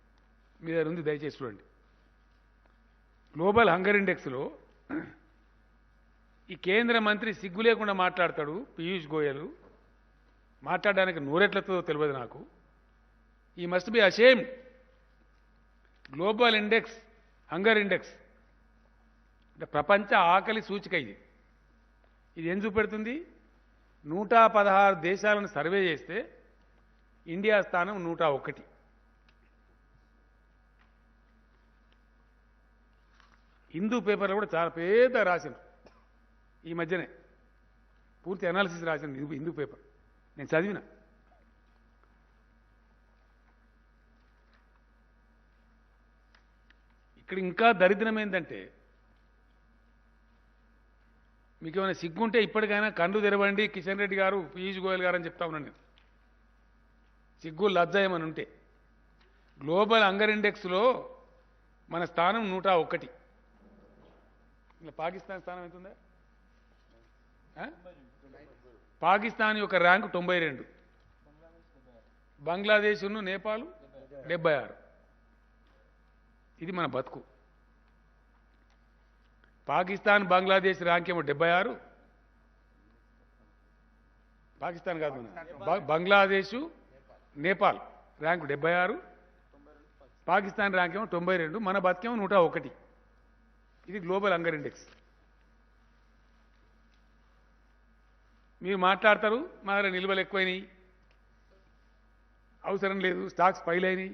మీ దగ్గర ఉంది, దయచేసి చూడండి. గ్లోబల్ హంగర్ ఇండెక్స్లో ఈ కేంద్ర మంత్రి సిగ్గు లేకుండా మాట్లాడతాడు, పీయూష్ గోయల్. మాట్లాడడానికి నోరెట్లతో తెలియదు నాకు. ఈ must be ashamed. Global index, hunger index అంటే ప్రపంచ ఆకలి సూచిక ఇది. ఇది ఏం చూపెడుతుంది? 116 దేశాలను సర్వే చేస్తే ఇండియా స్థానం 101. హిందూ పేపర్లో కూడా చాలా పెద్ద రాసింది ఈ మధ్యనే, పూర్తి అనాలిసిస్ రాసింది హిందూ పేపర్, నేను చదివిన. ఇక్కడ ఇంకా దరిద్రం ఏంటంటే మీకు ఏమైనా సిగ్గుంటే ఇప్పటికైనా కళ్ళు తెరవండి కిషన్ రెడ్డి గారు, పీయూష్ గోయల్ గారు అని చెప్తా ఉన్నాను నేను. సిగ్గు లజ్జ ఏమని ఉంటే గ్లోబల్ హంగర్ ఇండెక్స్లో మన స్థానం 101. ఇలా పాకిస్తాన్ స్థానం ఎంత ఉందా? పాకిస్తాన్ యొక్క ర్యాంకు 92, బంగ్లాదేశ్ నేపాల్ 76. ఇది మన బతుకు. పాకిస్తాన్ బంగ్లాదేశ్ ర్యాంక్ ఏమో 76, పాకిస్తాన్ కాదు బంగ్లాదేశ్ నేపాల్ ర్యాంకు 76, పాకిస్తాన్ ర్యాంక్ ఏమో 92, మన బతికేమో 101. ఇది గ్లోబల్ హంగర్ ఇండెక్స్. మీరు మాట్లాడతారు మా దగ్గర నిల్వలు ఎక్కువైనాయి, అవసరం లేదు, స్టాక్స్ ఫైల్ అయినాయి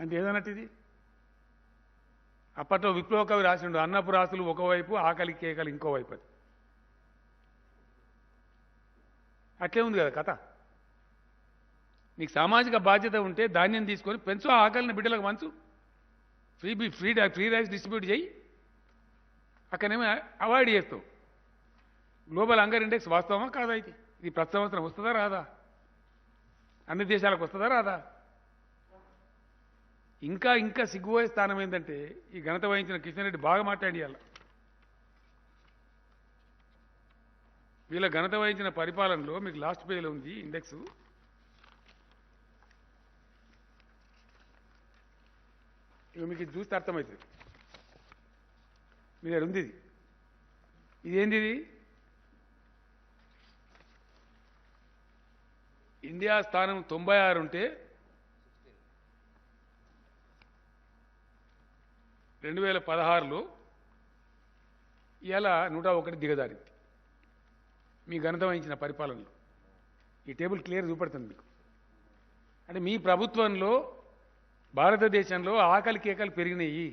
అంటే ఏదన్నట్టు ఇది? అప్పట్లో విప్లవ కవి రాసిండు, అన్నపు రాసులు ఒకవైపు ఆకలి కేకలు ఇంకోవైపు. అది అట్లే ఉంది కదా కథ. నీకు సామాజిక బాధ్యత ఉంటే ధాన్యం తీసుకొని పెంచు, ఆకలిని బిడ్డలకు మంచు, ఫ్రీ రైస్ డిస్ట్రిబ్యూట్ చేయి, అక్కడనేమో అవాయిడ్ చేస్తావు. గ్లోబల్ హంగర్ ఇండెక్స్ వాస్తవమా కాదా? ఇది ప్రతి సంవత్సరం వస్తుందా రాదా? అన్ని దేశాలకు వస్తుందా రాదా? ఇంకా ఇంకా సిగ్గుపోయే స్థానం ఏంటంటే ఈ ఘనత వహించిన కిషన్ రెడ్డి బాగా మాట్లాడియాల. వీళ్ళ ఘనత వహించిన పరిపాలనలో మీకు లాస్ట్ పేజీలో ఉంది ఇండెక్స్. ఇక మీకు ఇది చూస్తే అర్థమవుతుంది. మీ దగ్గర ఉంది ఇది. ఇదేంది? ఇది ఇండియా స్థానం 96 ఉంటే 2016లో ఇవాళ 101 దిగజారింది మీ ఘనత వహించిన పరిపాలనలో. ఈ టేబుల్ క్లియర్ చూపెడుతుంది మీకు. అంటే మీ ప్రభుత్వంలో భారతదేశంలో ఆకలి కేకలు పెరిగినాయి.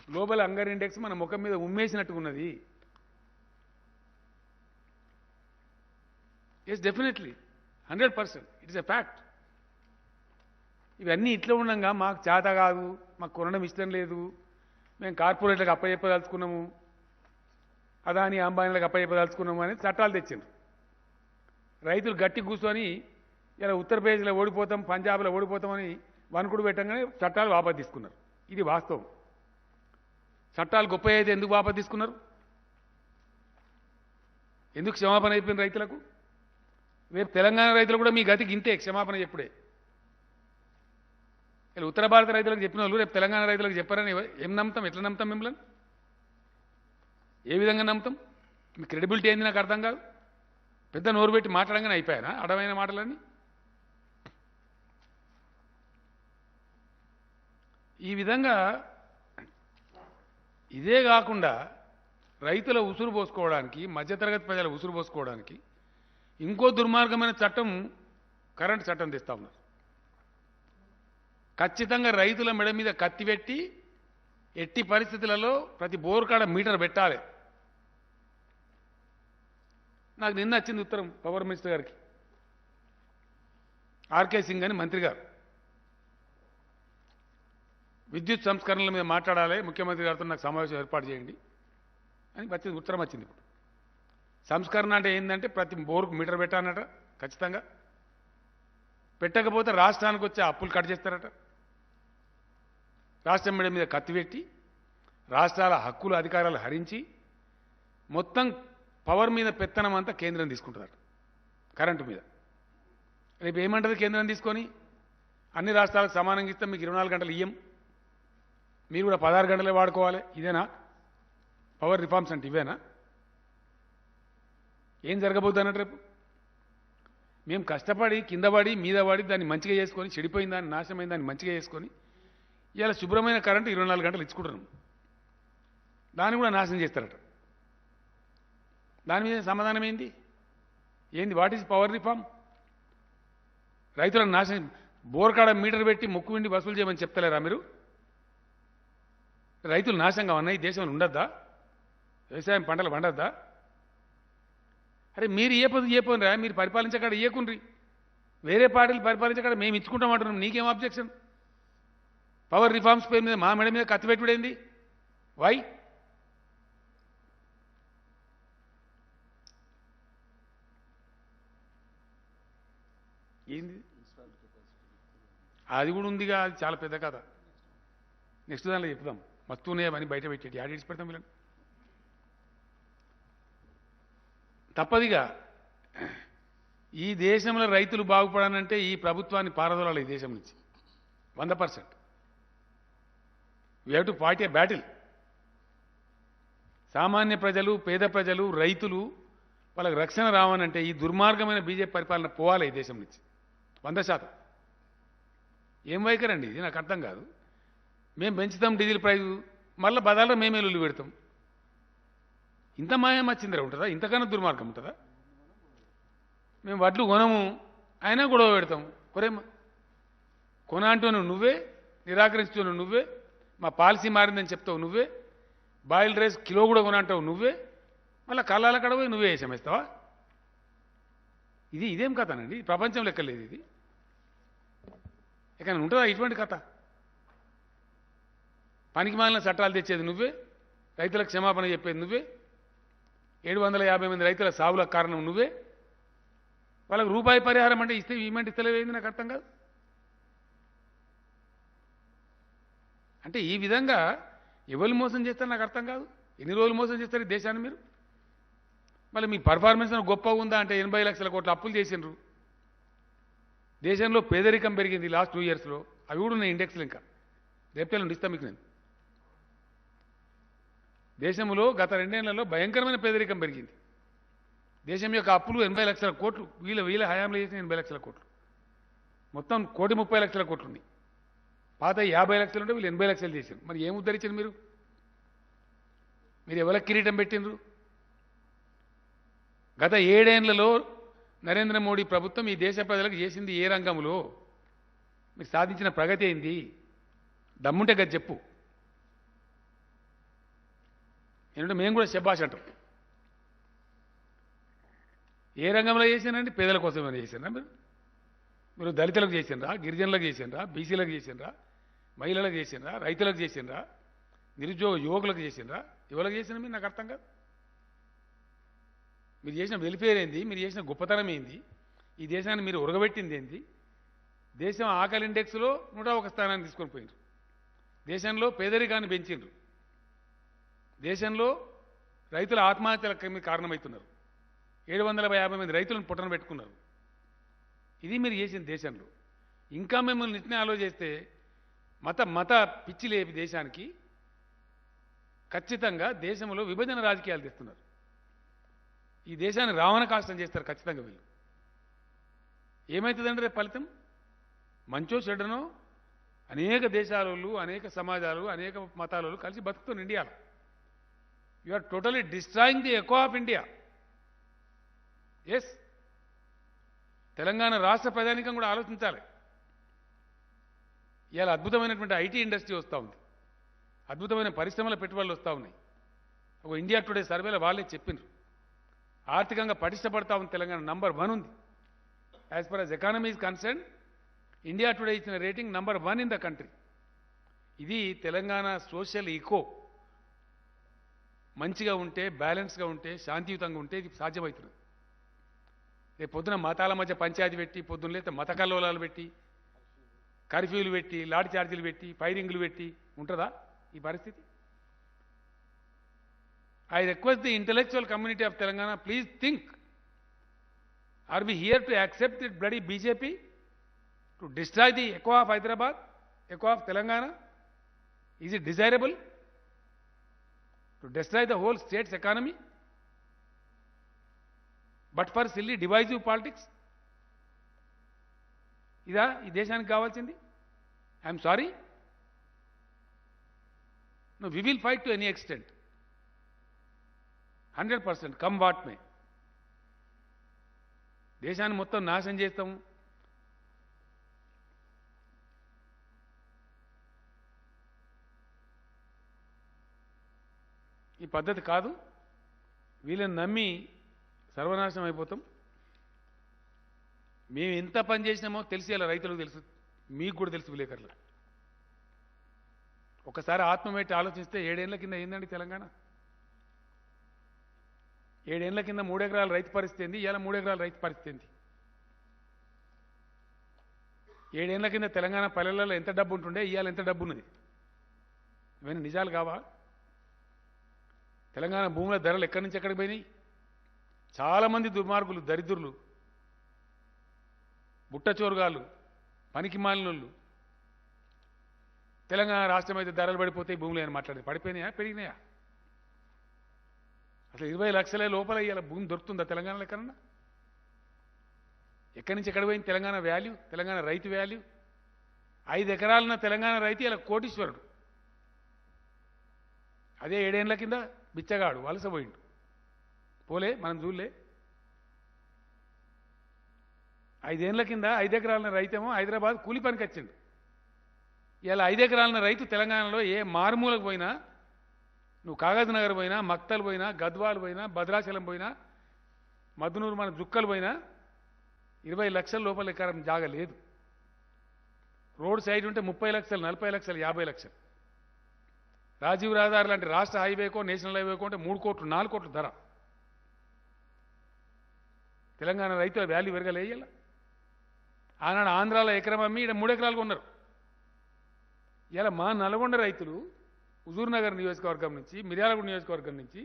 గ్లోబల్ హంగర్ ఇండెక్స్ మన ముఖం మీద ఉమ్మేసినట్టుగా ఉన్నది. Yes, definitely 100%. It is a fact. ఇవన్నీ ఇట్లా ఉండగా మాకు చేత కాదు, మాకు కొనడం ఇష్టం లేదు, మేము కార్పొరేట్లకు అప్పచెప్పదలుచుకున్నాము, అదాని అంబానీలకు అప్పచెప్పదలుచుకున్నాము అని చట్టాలు తెచ్చిండ్రు. రైతులు గట్టి కూర్చొని ఇలా ఉత్తరప్రదేశ్లో ఓడిపోతాం, పంజాబ్లో ఓడిపోతామని వణుకుడు పెట్టంగానే చట్టాలు వాపసు తీసుకున్నారు. ఇది వాస్తవం. చట్టాలు గొప్ప అయితే ఎందుకు వాపసు తీసుకున్నారు? ఎందుకు క్షమాపణ అయిపోయిన రైతులకు? రేపు తెలంగాణ రైతులు కూడా మీ గతికి ఇంతే క్షమాపణ చెప్పుడే. ఇలా ఉత్తర భారత రైతులకు చెప్పిన వాళ్ళు రేపు తెలంగాణ రైతులకు చెప్పారని ఏం నమ్ముతాం? ఎట్లా నమ్ముతాం? మిమ్మల్ని ఏ విధంగా నమ్ముతాం? మీ క్రెడిబిలిటీ ఏంది నాకు అర్థం కాదు. పెద్ద నోరు పెట్టి మాట్లాడంగానే అయిపోయానా అడమైన మాటలన్నీ? ఈ విధంగా ఇదే కాకుండా రైతుల ఉసురు పోసుకోవడానికి, మధ్యతరగతి ప్రజల ఉసురు పోసుకోవడానికి ఇంకో దుర్మార్గమైన చట్టం, కరెంటు చట్టం తెస్తా ఉన్నారు. ఖచ్చితంగా రైతుల మెడ మీద కత్తి పెట్టి ఎట్టి పరిస్థితులలో ప్రతి బోర్ కాడ మీటర్ పెట్టాలి. నాకు నిన్న వచ్చింది ఉత్తరం పవర్ మినిస్టర్ గారికి, ఆర్కే సింగ్ అని మంత్రి గారు. విద్యుత్ సంస్కరణల మీద మాట్లాడాలి, ముఖ్యమంత్రి గారితో నాకు సమావేశం ఏర్పాటు చేయండి అని వచ్చింది ఉత్తరం వచ్చింది. ఇప్పుడు సంస్కరణ అంటే ఏంటంటే ప్రతి బోర్కు మీటర్ పెట్టాలన్నట. ఖచ్చితంగా పెట్టకపోతే రాష్ట్రానికి వచ్చే అప్పులు కట్ చేస్తారట. రాష్ట్రం మీద కత్తి పెట్టి రాష్ట్రాల హక్కులు అధికారాలు హరించి మొత్తం పవర్ మీద పెత్తనం అంతా కేంద్రం తీసుకుంటుందట, కరెంటు మీద. రేపు ఏమంటుంది కేంద్రం తీసుకొని? అన్ని రాష్ట్రాలకు సమానంగా ఇస్తాం, మీకు 24 గంటలు ఇయ్యం, మీరు కూడా 16 గంటలే వాడుకోవాలి. ఇదేనా పవర్ రిఫార్మ్స్ అంటే? ఇవేనా? ఏం జరగబోద్దు అన్నట్టు రేపు? మేము కష్టపడి కింద పడి మీద పడి దాన్ని మంచిగా చేసుకొని, చెడిపోయిన దాన్ని నాశనమైన దాన్ని మంచిగా చేసుకొని ఇలా శుభ్రమైన కరెంటు 24 గంటలు ఇచ్చుకుంటున్నాం, దాన్ని కూడా నాశనం చేస్తారట. దాని మీద సమాధానం ఏంది? What is power reform? రైతులను నాశనం, బోర్కాడ మీటర్ పెట్టి ముక్కు విండి వసూలు చేయమని చెప్తలేరా మీరు? రైతులు నాశనంగా ఉన్నాయి, దేశంలో ఉండద్దా? వ్యవసాయం పంటలు పండద్దా? అరే మీరు ఏ పోనరా, మీరు పరిపాలించకాడ ఇయ్యకుండ్రి, వేరే పార్టీలు పరిపాలించకాడ మేము ఇచ్చుకుంటామంటున్నాం, నీకేం అబ్జెక్షన్? పవర్ రిఫార్మ్స్ పేరు మీద మా మెడ మీద కత్తి పెట్టుడేంది? వై? ఏంది అది కూడా ఉందిగా, అది చాలా పెద్ద కథ. నెక్స్ట్ దానిలో చెప్దాం. మస్తు ఉన్నాయని బయట పెట్టేటి ఆడిట్స్ పెడతాం వీళ్ళని. తప్పదిగా ఈ దేశంలో రైతులు బాగుపడాలంటే ఈ ప్రభుత్వాన్ని పారదోలాలి ఈ దేశం నుంచి 100%. We have to fight A battle. సామాన్య ప్రజలు, పేద ప్రజలు, రైతులు వాళ్ళకి రక్షణ రావాలంటే ఈ దుర్మార్గమైన బీజేపీ పరిపాలన పోవాలి ఈ దేశం నుంచి 100%. ఏం వైఖరండి ఇది? నాకు అర్థం కాదు. మేము పెంచుతాం డీజిల్ ప్రైజు, మళ్ళీ బదాల్లో మేమే లొల్లి పెడతాం. ఇంత మాయం వచ్చిందిరా ఉంటుందా? ఇంతకన్నా దుర్మార్గం ఉంటుందా? మేము వడ్లు కొనము, అయినా గొడవ పెడతాం. కొరేమ్మా కొన అంటున్నావు నువ్వే, నిరాకరిస్తున్నావు నువ్వే, మా పాలసీ మారిందని చెప్తావు నువ్వే, బాయిల్డ్ రైస్ కిలో కూడా కొన అంటావు నువ్వే, మళ్ళీ కళ్ళాల కడపోయి నువ్వే వేసేస్తావా? ఇదేం కథనండి? ప్రపంచం లెక్కలేదు ఇది. ఇక ఉంటుందా ఇటువంటి కథ? పనికి మాలిన చట్టాలు తెచ్చేది నువ్వే, రైతులకు క్షమాపణ చెప్పేది నువ్వే, 750 మంది రైతుల సావులకు కారణం నువ్వే, వాళ్ళకు రూపాయి పరిహారం అంటే ఇస్తే ఇవ్వమంటే ఇస్తలేవేంది? నాకు అర్థం కాదు. అంటే ఈ విధంగా ఎవరు మోసం చేస్తారు నాకు అర్థం కాదు. ఎన్ని రోజులు మోసం చేస్తారు ఈ దేశాన్ని మీరు? మళ్ళీ మీ పర్ఫార్మెన్స్ గొప్పగా ఉందా అంటే 80 లక్షల కోట్ల అప్పులు చేసిండ్రు. దేశంలో పేదరికం పెరిగింది లాస్ట్ 2 ఇయర్స్లో. అవి కూడా ఉన్నాయి ఇండెక్స్లు. ఇంకా రేపేళ్ళు ఇస్తాం మీకు నేను. దేశంలో గత 2 ఏళ్లలో భయంకరమైన పేదరికం పెరిగింది. దేశం యొక్క అప్పులు 80 లక్షల కోట్లు, వీళ్ళ హయాంలో చేసిన 80 లక్షల కోట్లు, మొత్తం 1,30,00,000 కోట్లు ఉన్నాయి. పాత 50 లక్షలు ఉంటే వీళ్ళు 80 లక్షలు చేశారు. మరి ఏం ఉద్ధరించారు మీరు? మీరు ఎవరికి కిరీటం పెట్టినరు? గత 7 ఏళ్లలో నరేంద్ర మోడీ ప్రభుత్వం ఈ దేశ ప్రజలకు చేసింది ఏ రంగంలో? మీరు సాధించిన ప్రగతి ఏంది? దమ్ముంటే గది చెప్పు. ఏంటంటే మేము కూడా శబ్బాష్ అంటాం. ఏ రంగంలో చేశానండి? పేదల కోసం ఏమైనా చేశారా మీరు? దళితులకు చేసినరా, గిరిజనులకు చేసినరా, బీసీలకు చేసినరా, మహిళలకు చేసినరా, రైతులకు చేసినరా, నిరుద్యోగ యువకులకు చేసినరా? ఎవరికి చేసిన మీరు? నాకు అర్థం కాదు. మీరు చేసిన వెల్ఫేర్ ఏంది? మీరు చేసిన గొప్పతనం ఏంది? ఈ దేశాన్ని మీరు ఉరగబెట్టింది ఏంది? దేశం ఆకలి ఇండెక్స్లో 101 స్థానాన్ని తీసుకొని పోయినారు. దేశంలో పేదరికాన్ని పెంచిండ్రు. దేశంలో రైతుల ఆత్మహత్యలకు మీరు కారణమవుతున్నారు. 750 మంది రైతులను పుట్టన పెట్టుకున్నారు. ఇది మీరు చేసిన దేశంలో. ఇంకా మిమ్మల్ని నిట్నే ఆలోచిస్తే మత పిచ్చి లేపి దేశానికి ఖచ్చితంగా దేశంలో విభజన రాజకీయాలు తెస్తున్నారు. ఈ దేశాన్ని రావణ కాష్టం చేస్తారు ఖచ్చితంగా వీళ్ళు. ఏమవుతుందంటే రేపు ఫలితం మంచో చెడ్డనో అనేక దేశాలలో, అనేక సమాజాలు, అనేక మతాలలో కలిసి బతుకుతున్న ఇండియాలో. You are totally destroying the echo of India. Yes, Telangana రాష్ట్ర ప్రజానికం కూడా ఆలోచించాలి. ఇవాళ అద్భుతమైనటువంటి ఐటీ ఇండస్ట్రీ వస్తూ ఉంది, అద్భుతమైన పరిశ్రమల పెట్టుబడులు వస్తూ ఉన్నాయి. ఒక ఇండియా టుడే సర్వేలో వాళ్ళే చెప్పిండ్రు ఆర్థికంగా పటిష్టపడతా ఉంది తెలంగాణ. నంబర్ 1 ఉంది. As far as economy is concerned, India Today ఇచ్చిన rating number 1 in the country. ఇది తెలంగాణ సోషల్ ఈకో మంచిగా ఉంటే, బ్యాలెన్స్గా ఉంటే, శాంతియుతంగా ఉంటే ఇది సాధ్యమవుతుంది. రేపు పొద్దున మతాల మధ్య పంచాయతీ పెట్టి, పొద్దున్న లేతే మత కల్లోలాలు పెట్టి, కర్ఫ్యూలు పెట్టి, లాఠీ చార్జీలు పెట్టి, ఫైరింగ్లు పెట్టి ఉంటుందా ఈ పరిస్థితి? I request the intellectual community of Telangana, please think, are we here to accept that bloody BJP to destroy the echo of Hyderabad, echo of Telangana? Is it desirable to destroy the whole state's economy but for silly divisive politics? Ida ee deshaniki kavalsindi? I am sorry. No, we will fight to any extent, 100%, come what may. దేశాన్ని మొత్తం నాశనం చేస్తాం. ఈ పద్ధతి కాదు. వీళ్ళని నమ్మి సర్వనాశనం అయిపోతాం. మేము ఎంత పని చేసినామో తెలిసి అలా రైతులకు తెలుసు, మీకు కూడా తెలుసు విలేకరులకు. ఒకసారి ఆత్మమెట్టి ఆలోచిస్తే 7 ఏళ్ల కింద ఏందండి తెలంగాణ? 7 ఏళ్ల కింద 3 ఎకరాల రైతు పరిస్థితి ఏంది? ఇవాళ 3 ఎకరాల రైతు పరిస్థితి ఏంది? 7 ఏళ్ల కింద తెలంగాణ పల్లెలలో ఎంత డబ్బు ఉంటుండే, ఇవాళ ఎంత డబ్బు ఉన్నది? ఇవన్నీ నిజాలు కావా? తెలంగాణ భూముల ధరలు ఎక్కడి నుంచి ఎక్కడికి పోయినాయి? చాలామంది దుర్మార్గులు, దరిద్రులు, బుట్టచోరుగాళ్ళు, పనికి మాలినోళ్ళు తెలంగాణ రాష్ట్రం అయితే ధరలు పడిపోతాయి భూములు అని మాట్లాడేది. పడిపోయినాయా, పెరిగినాయా? అసలు 20 లక్షల లోపల ఇవాళ భూమి దొరుకుతుందా తెలంగాణలో ఎక్కడన్నా? ఎక్కడి నుంచి ఎక్కడ పోయింది తెలంగాణ వాల్యూ, తెలంగాణ రైతు వాల్యూ? 5 ఎకరాలున్న తెలంగాణ రైతు ఇలా కోటీశ్వరుడు. అదే 7 ఏళ్ల కింద బిచ్చగాడు, వలసపోయిండు. పోలే, మనం చూడలే. 5 ఏళ్ల కింద 5 ఎకరాల రైతేమో హైదరాబాద్ కూలి పనికి వచ్చిండు. ఇలా 5 ఎకరాల రైతు తెలంగాణలో ఏ మారుమూలకు పోయినా, నువ్వు కాగజ్ నగర్ పోయినా, మక్తల్ పోయినా, గద్వాల్ పోయినా, భద్రాచలం పోయినా, మద్నూరు మన జుక్కలు పోయినా 20 లక్షల లోపల ఎకరం జాగ లేదు. రోడ్ సైడ్ ఉంటే 30 లక్షలు, 40 లక్షలు, 50 లక్షలు. రాజీవ్ రహదారి లాంటి రాష్ట్ర హైవేకో, నేషనల్ హైవేకో అంటే 3 కోట్లు, 4 కోట్లు ధర. తెలంగాణ రైతుల వాల్యూ పెరగలేయాల. ఆనాడు ఆంధ్రాలో ఎకరం అమ్మి ఇక్కడ 3 ఎకరాలు కొన్నారు. ఇలా మా నల్గొండ రైతులు హుజూర్ నగర్ నియోజకవర్గం నుంచి, మిర్యాలగూడ నియోజకవర్గం నుంచి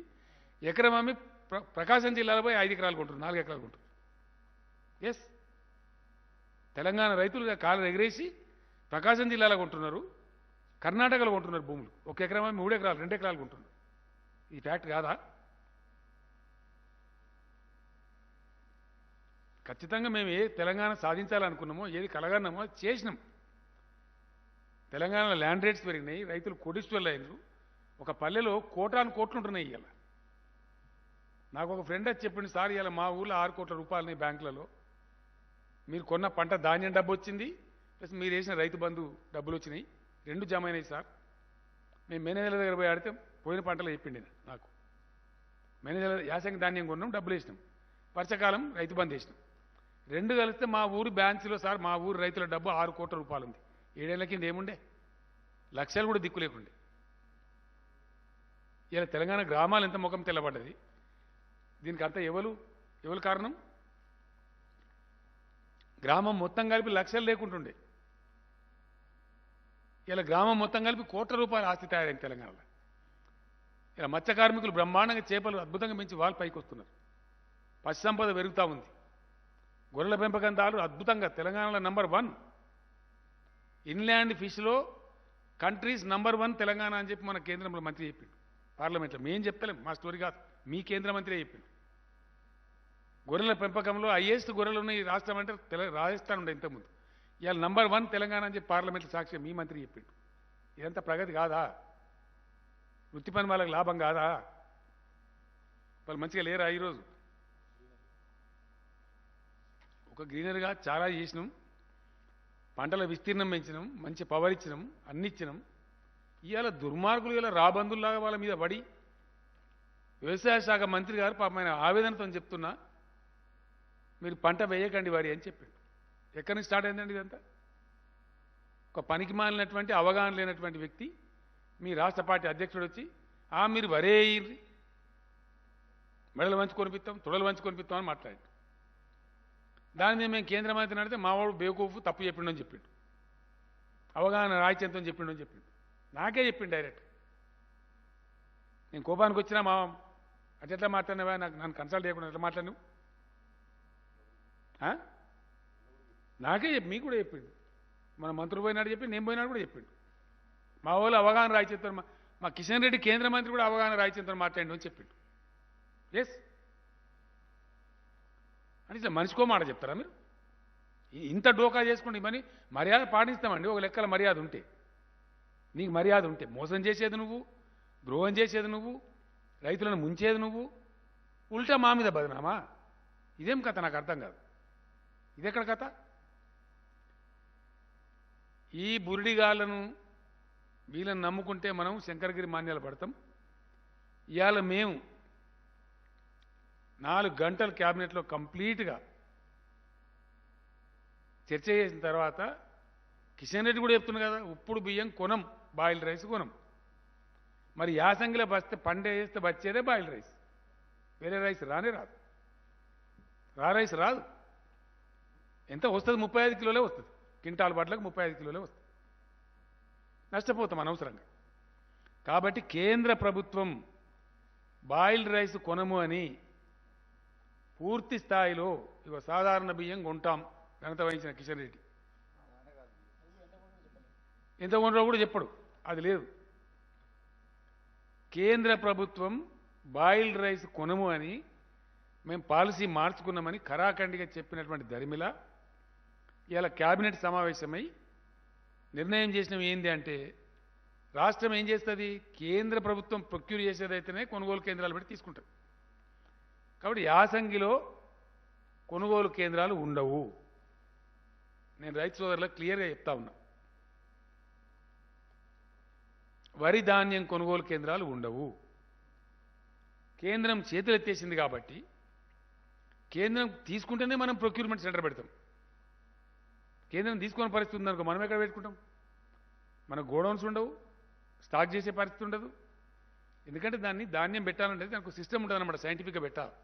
ఎకరం అమ్మి ప్రకాశం జిల్లాలో పోయి 5 ఎకరాలు కొంటారు, 4 ఎకరాలు కొంటారు. ఎస్, తెలంగాణ రైతులు కాలు ఎగరేసి ప్రకాశం జిల్లాలో కొంటున్నారు, కర్ణాటకలో కొంటున్నారు భూములు. 1 ఎకరం అమ్మి 3 ఎకరాలు, 2 ఎకరాలు కొంటున్నారు. ఈ ఫ్యాక్ట్ కాదా? ఖచ్చితంగా మేము ఏ తెలంగాణ సాధించాలనుకున్నామో, ఏది కలగన్నామో అది చేసినాం. తెలంగాణలో ల్యాండ్ రేట్స్ పెరిగినాయి, రైతులు కోటీశ్వర్లు అయినారు. ఒక పల్లెలో కోటాను కోట్లు ఉంటున్నాయి ఇవాళ. నాకు ఒక ఫ్రెండ్ వచ్చి చెప్పింది, సార్ ఇవాళ మా ఊళ్ళో 6 కోట్ల రూపాయలున్నాయి బ్యాంకులలో, మీరు కొన్న పంట ధాన్యం డబ్బు వచ్చింది, ప్లస్ మీరు వేసిన రైతు బంధు డబ్బులు వచ్చినాయి, 2 జమ అయినాయి సార్. మేము మేనేజర్ల దగ్గర పోయి ఆడితే పోయిన పంటలో చెప్పిండి నాకు. మేనేజర్ యాసంగి ధాన్యం కొన్నాం, డబ్బులు వేసినాం, వర్షాకాలం రైతు బంధు వేసినాం, 2 కలిస్తే మా ఊరు బ్యాలెన్స్లో సార్ మా ఊరు రైతుల డబ్బు 6 కోట్ల రూపాయలు ఉంది. 7 ఏళ్ల కింద ఏముండే? లక్షలు కూడా దిక్కు లేకుండే. ఇలా తెలంగాణ గ్రామాలు ఎంత ముఖం తెల్లబడ్డది. దీనికి అంతా ఎవరు కారణం? గ్రామం మొత్తం కలిపి లక్షలు లేకుంటుండే, ఇలా గ్రామం మొత్తం కలిపి కోట్ల రూపాయల ఆస్తి తయారైంది తెలంగాణలో. ఇలా మత్స్య కార్మికులు బ్రహ్మాండంగా చేపలు అద్భుతంగా పెంచి వాళ్ళు పైకి వస్తున్నారు. పశు సంపద పెరుగుతూ ఉంది. గొర్రెల పెంపకందారులు అద్భుతంగా తెలంగాణలో నంబర్ 1 ఇన్లాండ్ ఫిష్లో కంట్రీస్ నంబర్ 1 తెలంగాణ అని చెప్పి మన కేంద్రంలో మంత్రి చెప్పిండు పార్లమెంట్లో. మేం చెప్తలేం, మా స్టోరీ కాదు, మీ కేంద్ర మంత్రి చెప్పిండు. గొర్రెల పెంపకంలో హైయెస్ట్ గొర్రెలు ఉన్న ఈ రాష్ట్రం అంటే రాజస్థాన్ ఉండే ఇంతకుముందు. ఇవాళ నంబర్ 1 తెలంగాణ అని చెప్పి పార్లమెంట్లో సాక్ష్యం మీ మంత్రి చెప్పిండు. ఇదంతా ప్రగతి కాదా? వృత్తి పని వాళ్ళకి లాభం కాదా? వాళ్ళు మంచిగా లేరా? ఈరోజు ఒక గ్రీనరీగా చాలా చేసినాం, పంటల విస్తీర్ణం పెంచినాం, మంచి పవర్ ఇచ్చినాం, అన్ని ఇచ్చినాం. ఇవాళ దుర్మార్గులు ఇలా రాబందుల్లాగా వాళ్ళ మీద పడి, వ్యవసాయ శాఖ మంత్రి గారు పాపం ఆయన ఆవేదనతో చెప్తున్నా, మీరు పంట వేయకండి వారి అని చెప్పాడు. ఎక్కడి నుంచి స్టార్ట్ అయిందండి ఇదంతా? ఒక పనికి మాలినటువంటి అవగాహన లేనటువంటి వ్యక్తి మీ రాష్ట్ర పార్టీ అధ్యక్షుడు వచ్చి మీరు వరే అయ్యింది, మెడలు వంచి కొనిపిస్తాం, తొడలు వంచి కొనిపిస్తాం అని మాట్లాడాడు. దాని మీద మేము కేంద్ర మంత్రిని అడిగితే మావాడు బేవకూఫు తప్పు చెప్పిండని చెప్పిండు, అవగాహన రాయిచెంతం చెప్పిండని చెప్పిండు. నాకే చెప్పిండు డైరెక్ట్. నేను కోపానికి వచ్చినా మా అట్లా మాట్లాడినవా, నన్ను కన్సల్ట్ చేయకుండా ఎట్లా మాట్లాడినావు? నాకే మీకు కూడా చెప్పిండు. మన మంత్రులు పోయినాడు చెప్పి, నేను పోయినాడు కూడా చెప్పిండు. మా వాళ్ళు అవగాహన రాయిచెంతో, మా కిషన్ రెడ్డి కేంద్ర మంత్రి కూడా అవగాహన రాయిచెంతో మాట్లాడి అని చెప్పిండు. ఎస్ అని ఇట్లా మనిషికో మాట చెప్తారా మీరు? ఇంత డోకా చేసుకోండి. మరి మర్యాద పాటిస్తామండి, ఒక లెక్కల మర్యాద ఉంటే. నీకు మర్యాద ఉంటే మోసం చేసేది నువ్వు, ద్రోహం చేసేది నువ్వు, రైతులను ముంచేది నువ్వు, ఉల్టా మా మీద బదనామా? ఇదేం కథ? నాకు అర్థం కాదు. ఇదెక్కడ కథ? ఈ బురిడిగాళ్లను వీళ్ళని నమ్ముకుంటే మనం శంకరగిరి మాన్యాలు పడతాం. ఇవాళ మేము 4 గంటలు క్యాబినెట్లో కంప్లీట్గా చర్చ చేసిన తర్వాత కిషన్ రెడ్డి కూడా చెప్తున్నా కదా, ఉప్పుడు బియ్యం కొనం, బాయిల్డ్ రైస్ కొనం. మరి యాసంగిలో బస్తే పండే చేస్తే వచ్చేదే బాయిల్డ్ రైస్, వేరే రైస్ రానే రాదు. రైస్ రాదు. ఎంత వస్తుంది? 35 కిలోలే వస్తుంది క్వింటాల్ వడ్లకు 35 కిలోలే వస్తాయి. నష్టపోతాం అనవసరంగా. కాబట్టి కేంద్ర ప్రభుత్వం బాయిల్డ్ రైస్ కొనము అని పూర్తి స్థాయిలో ఇక సాధారణ బియ్యం కొంటాం ఘనత వహించిన కిషన్ రెడ్డి. ఎంత కొంటారో కూడా చెప్పడు, అది లేదు. కేంద్ర ప్రభుత్వం బాయిల్డ్ రైస్ కొనము అని మేము పాలసీ మార్చుకున్నామని ఖరాఖండిగా చెప్పినటువంటి దరిమిల ఇలా క్యాబినెట్ సమావేశమై నిర్ణయం చేసినవి ఏంది అంటే, రాష్ట్రం ఏం చేస్తుంది, కేంద్ర ప్రభుత్వం ప్రొక్యూర్ చేసేదైతేనే కొనుగోలు కేంద్రాలు పెట్టి తీసుకుంటుంది. కాబట్టి యాసంగిలో కొనుగోలు కేంద్రాలు ఉండవు. నేను రైతు సోదరులకు క్లియర్గా చెప్తా ఉన్నా. వరి ధాన్యం కొనుగోలు కేంద్రాలు ఉండవు. కేంద్రం చేతులెత్తేసింది కాబట్టి కేంద్రం తీసుకుంటేనే మనం ప్రొక్యూర్మెంట్ సెంటర్ పెడతాం. కేంద్రం తీసుకునే పరిస్థితి ఉందనుకో మనం ఎక్కడ పెట్టుకుంటాం? మన గోడౌన్స్ ఉండవు, స్టాక్ చేసే పరిస్థితి ఉండదు. ఎందుకంటే దాన్ని ధాన్యం పెట్టాలంటే దానికి సిస్టమ్ ఉంటుంది అన్నమాట, సైంటిఫిక్గా పెట్టాలి.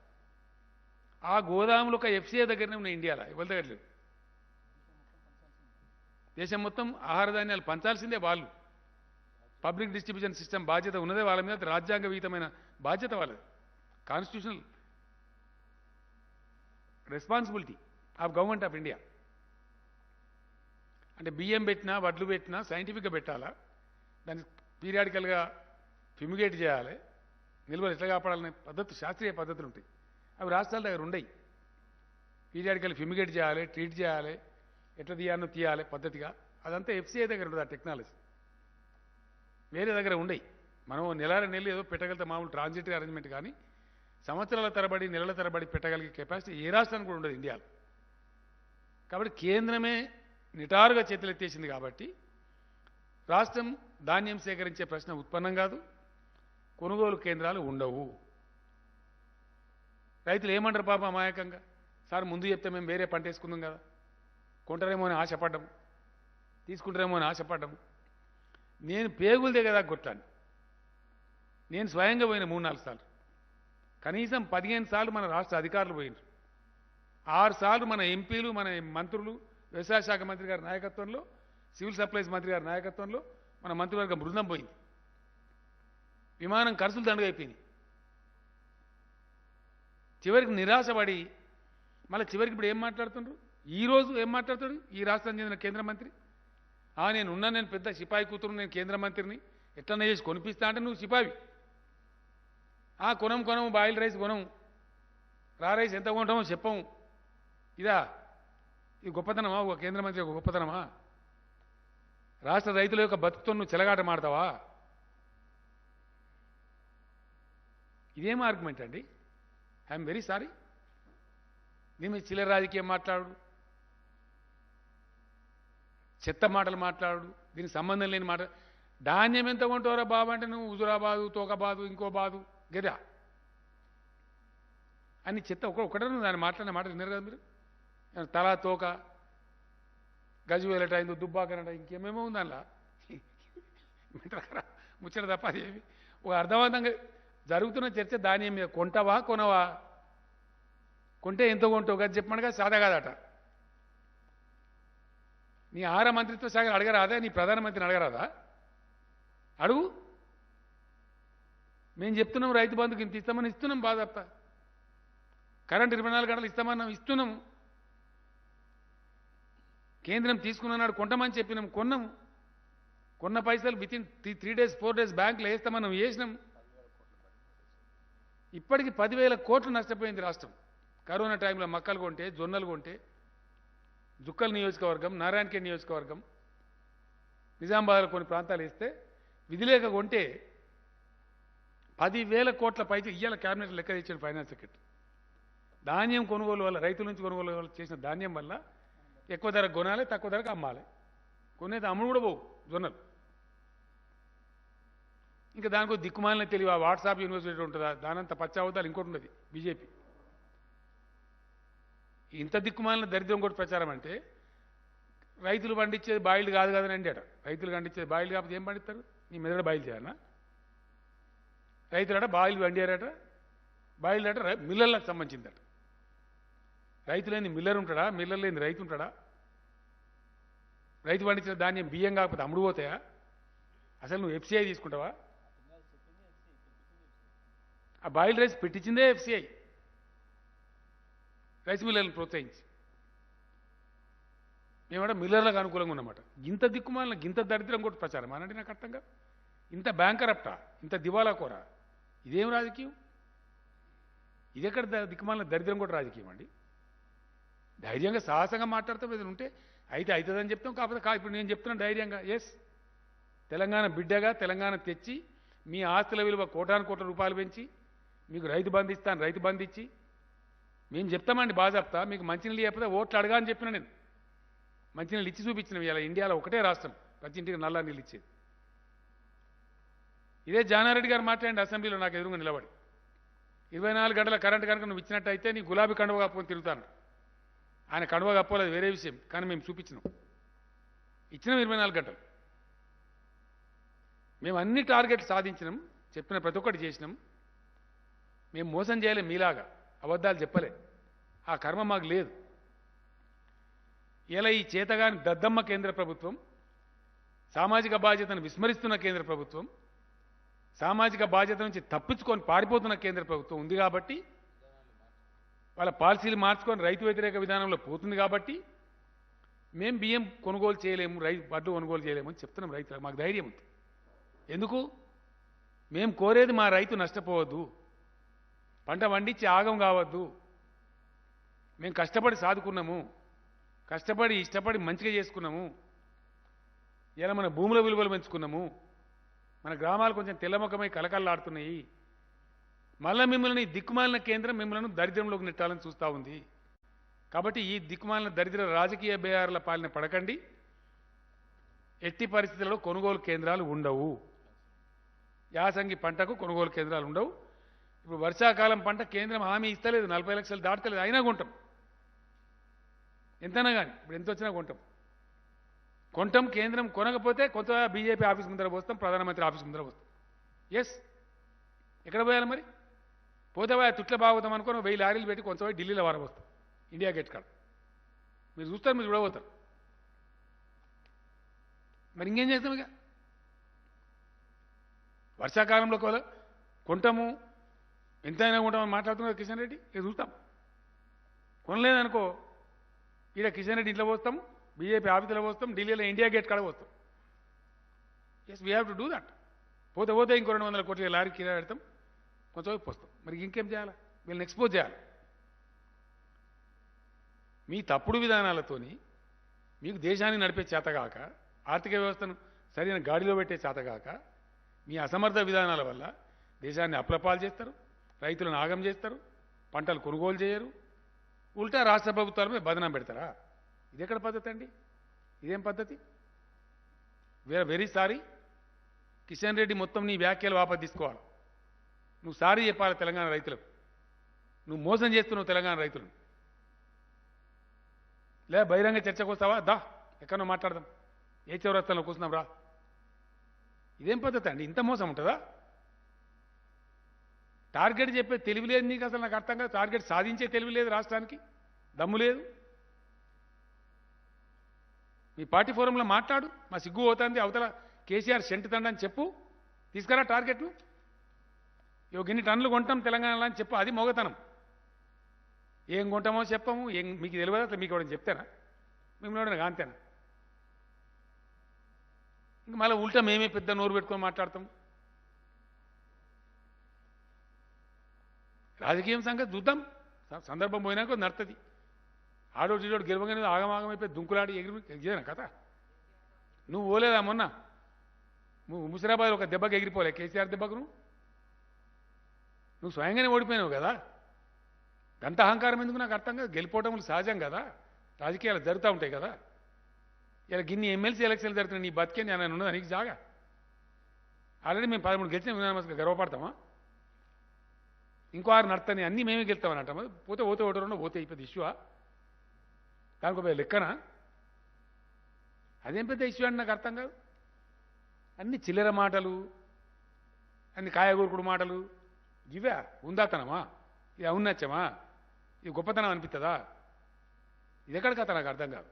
ఆ గోదాములు ఒక ఎఫ్సీఏ దగ్గరనే ఉన్నాయి ఇండియాలో, ఎవరి దగ్గర లేదు. దేశం మొత్తం ఆహార ధాన్యాలు పంచాల్సిందే వాళ్ళు. పబ్లిక్ డిస్ట్రిబ్యూషన్ సిస్టమ్ బాధ్యత ఉన్నదే వాళ్ళ మీద, రాజ్యాంగ విహితమైన బాధ్యత వాళ్ళది, constitutional responsibility of government of India. అంటే బియ్యం పెట్టినా వడ్లు పెట్టినా సైంటిఫిక్గా పెట్టాలా, దాన్ని పీరియాడికల్గా ఫ్యూమిగేట్ చేయాలి, నిల్వలు ఎట్లా కాపాడాలనే పద్ధతి, శాస్త్రీయ పద్ధతులు ఉంటాయి. అవి రాష్ట్రాల దగ్గర ఉండయి. పీరియాడికల్ ఫ్యూమిగేట్ చేయాలి, ట్రీట్ చేయాలి, ఎట్లా తీయాలి పద్ధతిగా, అదంతా ఎఫ్సీఐ దగ్గర ఉంటుంది ఆ టెక్నాలజీ. వేరే దగ్గర ఉండయి. మనం నెలలు ఏదో పెట్టగలిగితే మామూలు ట్రాన్సిటరీ అరేంజ్మెంట్, కానీ సంవత్సరాల తరబడి నెలల తరబడి పెట్టగలిగే కెపాసిటీ ఏ రాష్ట్రానికి కూడా ఉండదు ఇండియాలో. కాబట్టి కేంద్రమే నిటారుగా చేతులెత్తేసింది కాబట్టి రాష్ట్రం ధాన్యం సేకరించే ప్రశ్న ఉత్పన్నం కాదు, కొనుగోలు కేంద్రాలు ఉండవు. రైతులు ఏమంటారు పాపం అమాయకంగా, సార్ ముందు చెప్తే మేము వేరే పంట వేసుకుందాం కదా, కొంటారేమో అని ఆశపడ్డాము, తీసుకుంటారేమో అని ఆశపడ్డాము. నేను పేగులు దిగదా కొట్టాను. నేను స్వయంగా పోయిన 3-4 సార్లు, కనీసం 15 సార్లు మన రాష్ట్ర అధికారులు పోయినారు, 6 సార్లు మన ఎంపీలు, మన మంత్రులు, వ్యవసాయ శాఖ మంత్రి గారి నాయకత్వంలో, సివిల్ సప్లైస్ మంత్రి గారి నాయకత్వంలో మన మంత్రివర్గం బృందం పోయింది. విమానం ఖర్చులు దండుగా అయిపోయినాయి. చివరికి నిరాశపడి మళ్ళీ చివరికి ఇప్పుడు ఏం మాట్లాడుతుండ్రు, ఈరోజు ఏం మాట్లాడుతాడు ఈ రాష్ట్రం చెందిన కేంద్ర మంత్రి, నేను పెద్ద సిపాయి కూతురు, నేను కేంద్ర మంత్రిని, ఎట్లన్నా చేసి కొనిపిస్తా అంటే నువ్వు సిపాయి. కొనం బాయిల్ రైస్ కొనం, రా రైస్ ఎంత కొంటామో చెప్పము. ఇది గొప్పతనమా? ఒక కేంద్ర మంత్రి ఒక గొప్పతనమా? రాష్ట్ర రైతుల యొక్క బతుకుతో నువ్వు చెలగాట మాడతావా? ఇదేం ఆర్గ్యుమెంట్ అండి? I'm very sorry. దీని మీద చిల్లర రాజకీయం మాట్లాడు, చెత్త మాటలు మాట్లాడు, దీనికి సంబంధం లేని మాట. ధాన్యం ఎంత కొంటారా బాబు అంటే నువ్వు హుజురాబాదు, తోకబాదు, ఇంకో బాదు, గదా అని చెత్త ఒకటే దాన్ని మాట్లాడిన మాట విన్నారు కదా మీరు. తలా తోక, గజువేలట అయిందో, దుబ్బాకనట, ఇంకేమేమో ఉంది అందులో ముచ్చట తప్ప అదేమి. ఒక అర్థవంతంగా జరుగుతున్న చర్చ ధాన్యం మీద. కొంటావా కొనవా? కొంటే ఎంత కొంటావు కదా చెప్పమనగా సాదా కాదట. నీ ఆహార మంత్రిత్వ శాఖ అడగరాదా? నీ ప్రధానమంత్రిని అడగరాదా? అడుగు. మేము చెప్తున్నాం రైతు బంధుకి ఇంత ఇస్తామని ఇస్తున్నాం, బాధ తప్ప. కరెంట్ 24 గంటలు ఇస్తామన్నాం, ఇస్తున్నాము. కేంద్రం తీసుకున్నాడు కొంటామని చెప్పినాం, కొన్నాము. కొన్న పైసలు వితిన్ 3 days 4 days బ్యాంకులో వేస్తామన్నాం, వేసినాం. ఇప్పటికి 10,000 కోట్లు నష్టపోయింది రాష్ట్రం. కరోనా టైంలో మక్కలు కొంటే, జొన్నలు కొంటే, జుక్కల్ నియోజకవర్గం, నారాయణఖేడ్ నియోజకవర్గం, నిజామాబాద్లో కొన్ని ప్రాంతాలు వేస్తే విధిలేక కొంటే 10,000 కోట్ల పైకి ఇయ్యాల క్యాబినెట్ లెక్క తెచ్చాడు ఫైనాన్స్ సెక్రటరీ. ధాన్యం కొనుగోలు వల్ల, రైతుల నుంచి కొనుగోలు వల్ల చేసిన ధాన్యం వల్ల ఎక్కువ ధరకు కొనాలి, తక్కువ ధరకు అమ్మాలి. కొనేది అమ్ముడు కూడా పోవు జొన్నలు. ఇంకా దానికో దిక్కుమాలిన తెలివి ఆ వాట్సాప్ యూనివర్సిటీ ఉంటుందా, దానంత పచ్చావతాలు ఇంకోటి ఉండదు బీజేపీ. ఇంత దిక్కుమాలిన దరిద్రం కూడా ప్రచారం అంటే రైతులు పండించేది బాయిల్డ్ కాదు కదని అండి అట. రైతులు పండించేది బాయిల్డ్ కాకపోతే ఏం పండిస్తారు? నీ మెదడు బాయిల్ చేయాలనా? రైతులట బాయిల్ వండారట, బాయిల్డ్ అట మిల్లర్లకు సంబంధించిందట. రైతు లేని మిల్లర్ ఉంటాడా? మిల్లర్ లేని రైతు ఉంటాడా? రైతు పండించిన ధాన్యం బియ్యం కాకపోతే అమ్ముడు పోతాయా? అసలు నువ్వు ఎఫ్సిఐ తీసుకుంటావా? ఆ బాయిల్ రైస్ పెట్టించిందే ఎఫ్సిఐ, రైస్ మిల్లర్లను ప్రోత్సహించి. మేమంటే మిల్లర్లకు అనుకూలంగా ఉన్నమాట. గింత దిక్కుమాలిన గింత దరిద్రం కూడా ప్రచారం అనండి. నాకు అర్థంగా ఇంత బ్యాంకరప్టా, ఇంత దివాలా కోరా, ఇదేం రాజకీయం? ఇదెక్కడ దిక్కుమాలిన దరిద్రం కూడా రాజకీయం అండి. ధైర్యంగా సాహసంగా మాట్లాడతాం. ఏదైనా ఉంటే అయితే అవుతుందని చెప్తాం. కాకపోతే ఇప్పుడు నేను చెప్తున్నా ధైర్యంగా, ఎస్ తెలంగాణ బిడ్డగా తెలంగాణ తెచ్చి మీ ఆస్తుల విలువ కోటాను కోట్ల రూపాయలు పెంచి మీకు రైతు బంధు ఇస్తాను, రైతు బంధు ఇచ్చి మేము చెప్తామండి బాజాప్తా. మీకు మంచినీళ్ళు చెప్పితే ఓట్లు అడగా అని చెప్పిన నేను. మంచినీళ్ళు ఇచ్చి చూపించినవి. ఇలా ఇండియాలో ఒకటే రాష్ట్రం ప్రతి ఇంటికి నల్లా నీళ్ళు ఇచ్చేది. ఇదే జానారెడ్డి గారు మాట్లాడండి అసెంబ్లీలో నాకు ఎదురుగా నిలబడి, 24 గంటల కరెంటు కనుక నువ్వు ఇచ్చినట్టయితే నీ గులాబీ కండువ కప్పుకొని తిరుగుతాను. ఆయన కండువ కప్పోలేదు వేరే విషయం, కానీ మేము చూపించినాం, ఇచ్చినాం 24 గంటలు. మేము అన్ని టార్గెట్లు సాధించినాం, చెప్పిన ప్రతి ఒక్కటి చేసినాం. మేము మోసం చేయలేం, మీలాగా అబద్ధాలు చెప్పలే. ఆ కర్మ మాకు లేదు. ఇలా ఈ చేతగాని దద్దమ్మ కేంద్ర ప్రభుత్వం, సామాజిక బాధ్యతను విస్మరిస్తున్న కేంద్ర ప్రభుత్వం, సామాజిక బాధ్యత నుంచి తప్పించుకొని పారిపోతున్న కేంద్ర ప్రభుత్వం ఉంది కాబట్టి, వాళ్ళ పాలసీలు మార్చుకొని రైతు వ్యతిరేక విధానంలో పోతుంది కాబట్టి మేము బియ్యం కొనుగోలు చేయలేము, వడ్లు కొనుగోలు చేయలేము అని చెప్తున్నాం రైతులకు. మాకు ధైర్యం ఉంది. ఎందుకు? మేము కోరేది మా రైతు నష్టపోవద్దు, పంట వండించి ఆగం కావద్దు. మేము కష్టపడి సాదుకున్నాము, కష్టపడి ఇష్టపడి మంచిగా చేసుకున్నాము. ఇలా మన భూముల విలువలు పెంచుకున్నాము, మన గ్రామాలు కొంచెం తెల్లముఖమై కలకల్లాడుతున్నాయి. మళ్ళీ మిమ్మల్ని దిక్కుమాలిన కేంద్రం మిమ్మల్ని దరిద్రంలోకి నెట్టాలని చూస్తూ ఉంది. కాబట్టి ఈ దిక్కుమాలిన దరిద్ర రాజకీయ బేహార్ల పాలన పడకండి. ఎట్టి పరిస్థితుల్లో కొనుగోలు కేంద్రాలు ఉండవు. యాసంగి పంటకు కొనుగోలు కేంద్రాలు ఉండవు. ఇప్పుడు వర్షాకాలం పంట కేంద్రం హామీ ఇస్తలేదు, 40 లక్షలు దాటలేదు, అయినా కొంటాం. ఎంతైనా కానీ ఇప్పుడు ఎంత వచ్చినా కొంటాం. కేంద్రం కొనకపోతే కొంత బీజేపీ ఆఫీస్ ముందర పోస్తాం, ప్రధానమంత్రి ఆఫీస్ ముందర పోస్తాం. ఎస్, ఎక్కడ పోయాలి మరి? పోతే పోయా తుట్ల బాగుతాం అనుకుని 1000 లారీలు పెట్టి కొంచెం పోయి ఢిల్లీలో వారబోస్తాం, ఇండియా గేట్ కాడ. మీరు చూస్తారు, మీరు చూడబోతారు. మరి ఇంకేం చేస్తాం? ఇక వర్షాకాలంలో కొంటాము, ఎంతైనా కొంటామని మాట్లాడుతున్నారు కిషన్ రెడ్డి. ఇక చూస్తాం. కొనలేదనుకో, ఈడ కిషన్ రెడ్డి ఇంట్లో పోస్తాం, బీజేపీ ఆఫీసులో పోస్తాం, ఢిల్లీలో ఇండియా గేట్ కాడ పోస్తాం. Yes, we have to do that. పోతే ఇంకో 200 కోట్ల లారీ కిరా పెడతాం, కొంచెం పోస్తాం. మరి ఇంకేం చేయాలి? వీళ్ళని ఎక్స్పోజ్ చేయాలి. మీ తప్పుడు విధానాలతోని మీకు దేశాన్ని నడిపే చేతగాక, ఆర్థిక వ్యవస్థను సరైన గాడిలో పెట్టే చేతగాక, మీ అసమర్థ విధానాల వల్ల దేశాన్ని అప్రపాలు చేస్తారు, రైతులను ఆగం చేస్తారు, పంటలు కొనుగోలు చేయరు, ఉల్టా రాష్ట్ర ప్రభుత్వాల మీద బదనం పెడతారా? ఇది ఎక్కడ పద్ధతి అండి? ఇదేం పద్ధతి? వెరీ సారీ కిషన్ రెడ్డి, మొత్తం నీ వ్యాఖ్యలు వాపసు తీసుకోవాలి. నువ్వు సారీ చెప్పాలి తెలంగాణ రైతులకు. నువ్వు మోసం చేస్తున్నావు తెలంగాణ రైతులను. లేదా బహిరంగ చర్చకు వస్తావా? దా ఎక్కడో మాట్లాడదాం, ఏ చౌరస్తాలో కూర్చున్నాం రా. ఇదేం పద్ధతి అండి? ఇంత మోసం ఉంటుందా? టార్గెట్ చెప్పే తెలివి లేదు నీకు. అసలు నాకు అర్థం కాదు. టార్గెట్ సాధించే తెలివి లేదు, రాష్ట్రానికి దమ్ము లేదు. మీ పార్టీ ఫోరంలో మాట్లాడు, మా సిగ్గు పోతుంది, అవతల కేసీఆర్ సెంటు తండని చెప్పు, తీసుకురా టార్గెట్ను. ఇన్ని టన్నులు కొంటాం తెలంగాణలో అని చెప్పు, అది మొగతనం. ఏం కొంటామో చెప్పము, మీకు తెలియదు. అసలు మీకు ఎవరైనా చెప్తారా? మిమ్మల్ని కాంతేనా? ఇంక మళ్ళీ ఉల్టా మేమే పెద్ద నోరు పెట్టుకొని మాట్లాడతాం. రాజకీయం సంగతి చూద్దాం, సందర్భం పోయినాక నడుతుంది. ఆడోటి ఈడోటి గెలవగానే ఆగమాగమైపోయి దుంకులాడి ఎగిరినా కథ. నువ్వు పోలేదా మొన్న ముసిరాబాద్ ఒక దెబ్బకి ఎగిరిపోలే, కేసీఆర్ దెబ్బకు నువ్వు స్వయంగానే ఓడిపోయినావు కదా. గంత అహంకారం ఎందుకు నాకు అర్థం కాదు. గెలిపోవటములు సహజం కదా, రాజకీయాలు జరుగుతూ ఉంటాయి కదా. ఇలా గిన్ని ఎమ్మెల్సీ ఎలక్షన్లు జరుగుతున్నాయి, నీ బతికే నేను ఉన్నదా నీకు జాగా? ఆల్రెడీ మేము 13 గెలిచిన విధానమస్గా గర్వపడతామా? ఇంకో 6 నడతాని అన్నీ మేమే గెలుస్తామని అంటామా? పోతే ఓటరు పోతే అయిపోయింది ఇష్యూవా? దానికి ఒక లెక్కనా? అదేం పెద్ద ఇష్యూ అని నాకు అర్థం కాదు. అన్ని చిల్లర మాటలు, అన్ని కాయగూరుకుడు మాటలు, ఇవే ఉందాతనమా? ఇది ఔన్నత్యమా? ఇది గొప్పతనం అనిపిస్తుందా? ఇది ఎక్కడ కథ నాకు అర్థం కాదు.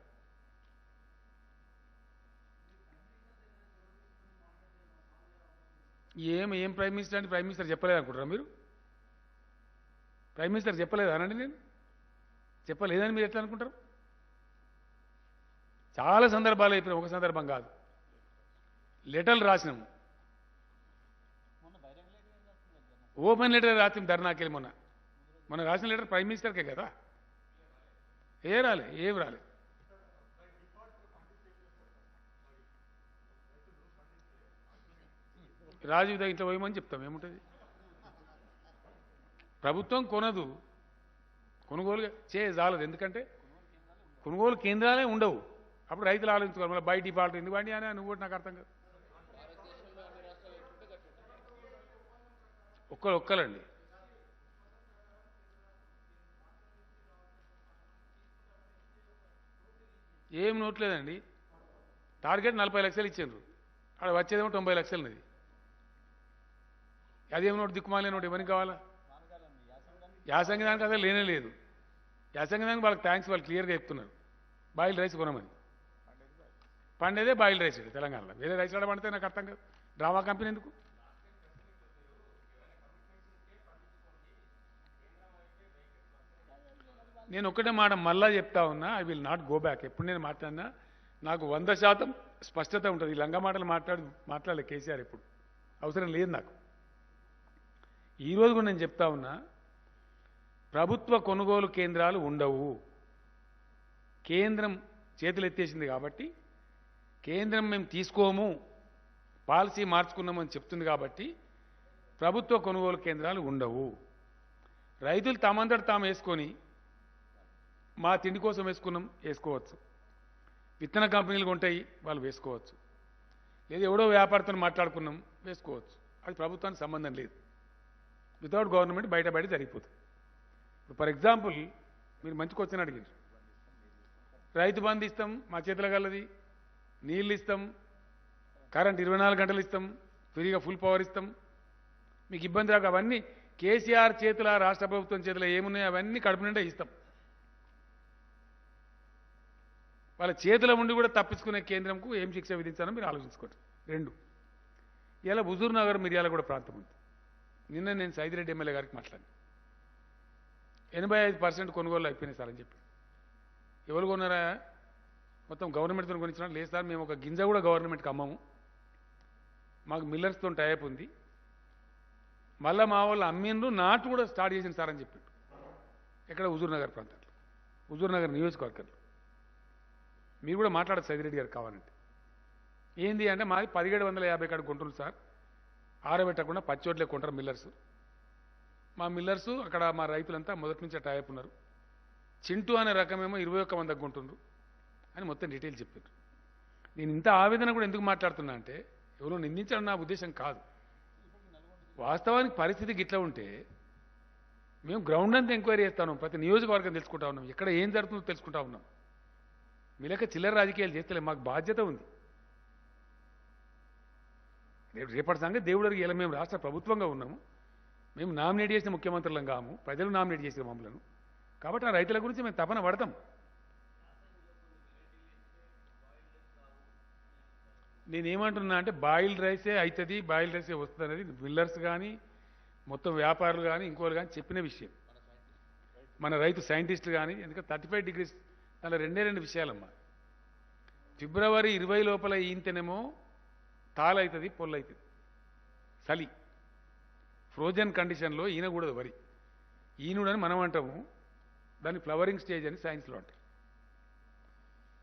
ఏం ప్రైమ్ మినిస్టర్ అంటే ప్రైమ్ మినిస్టర్ చెప్పలేదు అనుకుంటారా మీరు? ప్రైమ్ మినిస్టర్ చెప్పలేదా అనండి? నేను చెప్పలేదని మీరు ఎట్లా అనుకుంటారు? చాలా సందర్భాలు అయిపోయినాయి, ఒక సందర్భం కాదు. లెటర్లు రాసినాము, ఓపెన్ లెటర్ రాసినాం ధర్నాకెళ్ళి. మొన్న రాసిన లెటర్ ప్రైమ్ మినిస్టర్కే కదా, ఏం రాలే. రాజీవ్ దగ్గర ఇంట్లో పోయమని చెప్తాం, ఏముంటుంది? ప్రభుత్వం కొనదు, కొనుగోలు చేయజాలదు. ఎందుకంటే కొనుగోలు కేంద్రాలే ఉండవు. అప్పుడు రైతులు ఆలోచించుకోవాలి, మళ్ళీ బై డిఫాల్ట్ ఎందుకు అండి అని. నువ్వు కూడా నాకు అర్థం కాదు. ఒక్కలండి. ఏం నోట్లేదండి. టార్గెట్ 40 లక్షలు ఇచ్చిండ్రు, అక్కడ వచ్చేదేమో 90 లక్షలది. అదేమో నోటు దిక్కుమాలే నోటు ఎవరికి కావాలా? యాసంగి దానికి అసలు లేనే లేదు. యాసంగి దానికి వాళ్ళకి థ్యాంక్స్, వాళ్ళు క్లియర్గా చెప్తున్నారు బాయిల్ రైస్ కొనమని. పండేదే బాయిల్ రైస్ తెలంగాణలో, వేరే రైస్ కూడా పండితే నాకు అర్థం కాదు. డ్రామా కంపెనీ ఎందుకు? నేను ఒక్కటే మాట మళ్ళా చెప్తా ఉన్నా, I will not go back. ఎప్పుడు నేను మాట్లాడినా నాకు 100% స్పష్టత ఉంటుంది. ఈ లంగా మాటలు మాట్లాడలే కేసీఆర్ ఎప్పుడు, అవసరం లేదు నాకు. ఈరోజు కూడా నేను చెప్తా ఉన్నా, ప్రభుత్వ కొనుగోలు కేంద్రాలు ఉండవు. కేంద్రం చేతులు ఎత్తేసింది కాబట్టి, కేంద్రం మేము తీసుకోము, పాలసీ మార్చుకున్నామని చెప్తుంది కాబట్టి ప్రభుత్వ కొనుగోలు కేంద్రాలు ఉండవు. రైతులు తమంతట తాము వేసుకొని, మా తిండి కోసం వేసుకోవచ్చు. విత్తన కంపెనీలు ఉంటాయి, వాళ్ళు వేసుకోవచ్చు. లేదా ఎవడో వ్యాపారతో మాట్లాడుకున్నాం, వేసుకోవచ్చు. అది ప్రభుత్వానికి సంబంధం లేదు. వితౌట్ గవర్నమెంట్ బయట జరిగిపోతుంది. ఫర్ ఎగ్జాంపుల్, మీరు మంచి క్వశ్చన్ అడిగారు. రైతు బంధు ఇస్తాం, మా చేతుల గలది. నీళ్ళు ఇస్తాం, కరెంట్ 24 గంటలు ఇస్తాం, ఫ్రీగా ఫుల్ పవర్ ఇస్తాం, మీకు ఇబ్బంది రాక. అవన్నీ కేసీఆర్ చేతుల, రాష్ట్ర ప్రభుత్వం చేతుల ఏమున్నాయో అవన్నీ కడుపు నిండా ఇస్తాం. వాళ్ళ చేతుల ఉండి కూడా తప్పించుకునే కేంద్రంకు ఏం శిక్ష విధించాలో మీరు ఆలోచించుకోండి. 2, ఇలా హుజూర్ నగర్ మిర్యాల కూడా ప్రాంతం ఉంది. నిన్న నేను సైదిరెడ్డి ఎమ్మెల్యే గారికి మాట్లాడాను. 85% కొనుగోలు అయిపోయినాయి సార్ అని చెప్పి. ఎవరు కొన్నారా? మొత్తం గవర్నమెంట్తో కొనిచ్చినా? లేదు సార్, మేము ఒక గింజ కూడా గవర్నమెంట్కి అమ్మము, మాకు మిల్లర్స్తో టైప్ ఉంది. మళ్ళీ మా వాళ్ళు అమ్మిండ్రు, నాటు కూడా స్టార్ట్ చేసింది సార్ అని చెప్పాడు. ఎక్కడ? హుజూర్ నగర్ ప్రాంతంలో, హుజూర్ నగర్ నియోజకవర్గంలో. మీరు కూడా మాట్లాడచ్చు సైదిరెడ్డి గారు కావాలంటే. ఏంది అంటే, మాది 1750 కాడ కొంటున్నారు సార్, ఆరబెట్టకుండా పచ్చోట్లే కొంటారు మిల్లర్స్. మా మిల్లర్సు అక్కడ మా రైతులంతా మొదటి నుంచి టైప్ ఉన్నారు. చింటూ అనే రకమేమో 21 మందికి కొంటున్నారు అని మొత్తం డీటెయిల్ చెప్పారు. నేను ఇంత ఆవేదన కూడా ఎందుకు మాట్లాడుతున్నా అంటే, ఎవరో నిందించడం నా ఉద్దేశం కాదు. వాస్తవానికి పరిస్థితి గిట్లా ఉంటే మేము గ్రౌండ్ అంతా ఎంక్వైరీ చేస్తా ఉన్నాం, ప్రతి నియోజకవర్గం తెలుసుకుంటా ఉన్నాం, ఎక్కడ ఏం జరుగుతుందో తెలుసుకుంటా ఉన్నాం. మీ లెక్క చిల్లర రాజకీయాలు చేస్తలే, మాకు బాధ్యత ఉంది. రేపటి సంగతి దేవుడు ఇలా మేము రాష్ట్ర ప్రభుత్వంగా ఉన్నాము, మేము నామినేట్ చేసిన ముఖ్యమంత్రులం కాము, ప్రజలు నామినేట్ చేసిన మమ్మలను. కాబట్టి ఆ రైతుల గురించి మేము తపన పడతాం. నేనేమంటున్నా అంటే, బాయిల్డ్ రైసే అవుతుంది, బాయిల్డ్ రైసే వస్తుంది అనేది మిల్లర్స్ కానీ, మొత్తం వ్యాపారులు కానీ, ఇంకోరు కానీ చెప్పిన విషయం. మన రైతు సైంటిస్టులు కానీ. ఎందుకంటే 35 degrees దానిలో 2 విషయాలమ్మా. ఫిబ్రవరి 20 లోపల ఈంతేనేమో తాళవుతుంది, పొల్లవుతుంది, చలి. ఫ్రోజన్ కండిషన్లో ఈనకూడదు వరి. ఈనుడని మనం అంటాము, దాన్ని ఫ్లవరింగ్ స్టేజ్ అని సైన్స్లో అంటారు.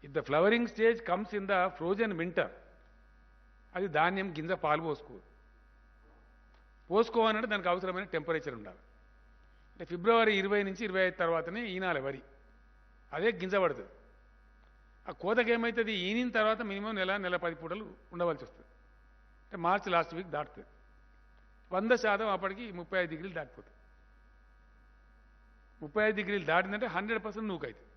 If the flowering stage comes in the frozen winter, అది ధాన్యం గింజ పాలు పోసుకోవాలంటే దానికి అవసరమైన టెంపరేచర్ ఉండాలి. అంటే ఫిబ్రవరి 20 నుంచి 25 తర్వాతనే ఈనాలి వరి, అదే గింజ పడుతుంది. ఆ కోతకి ఏమవుతుంది, ఈనిన తర్వాత మినిమం నెల 10 పూటలు ఉండవలసి వస్తుంది. అంటే మార్చి లాస్ట్ వీక్ దాటుతుంది. 100% అప్పటికి 35 degrees దాటిపోతుంది. 35 degrees దాటిందంటే 100% నూకైతుంది.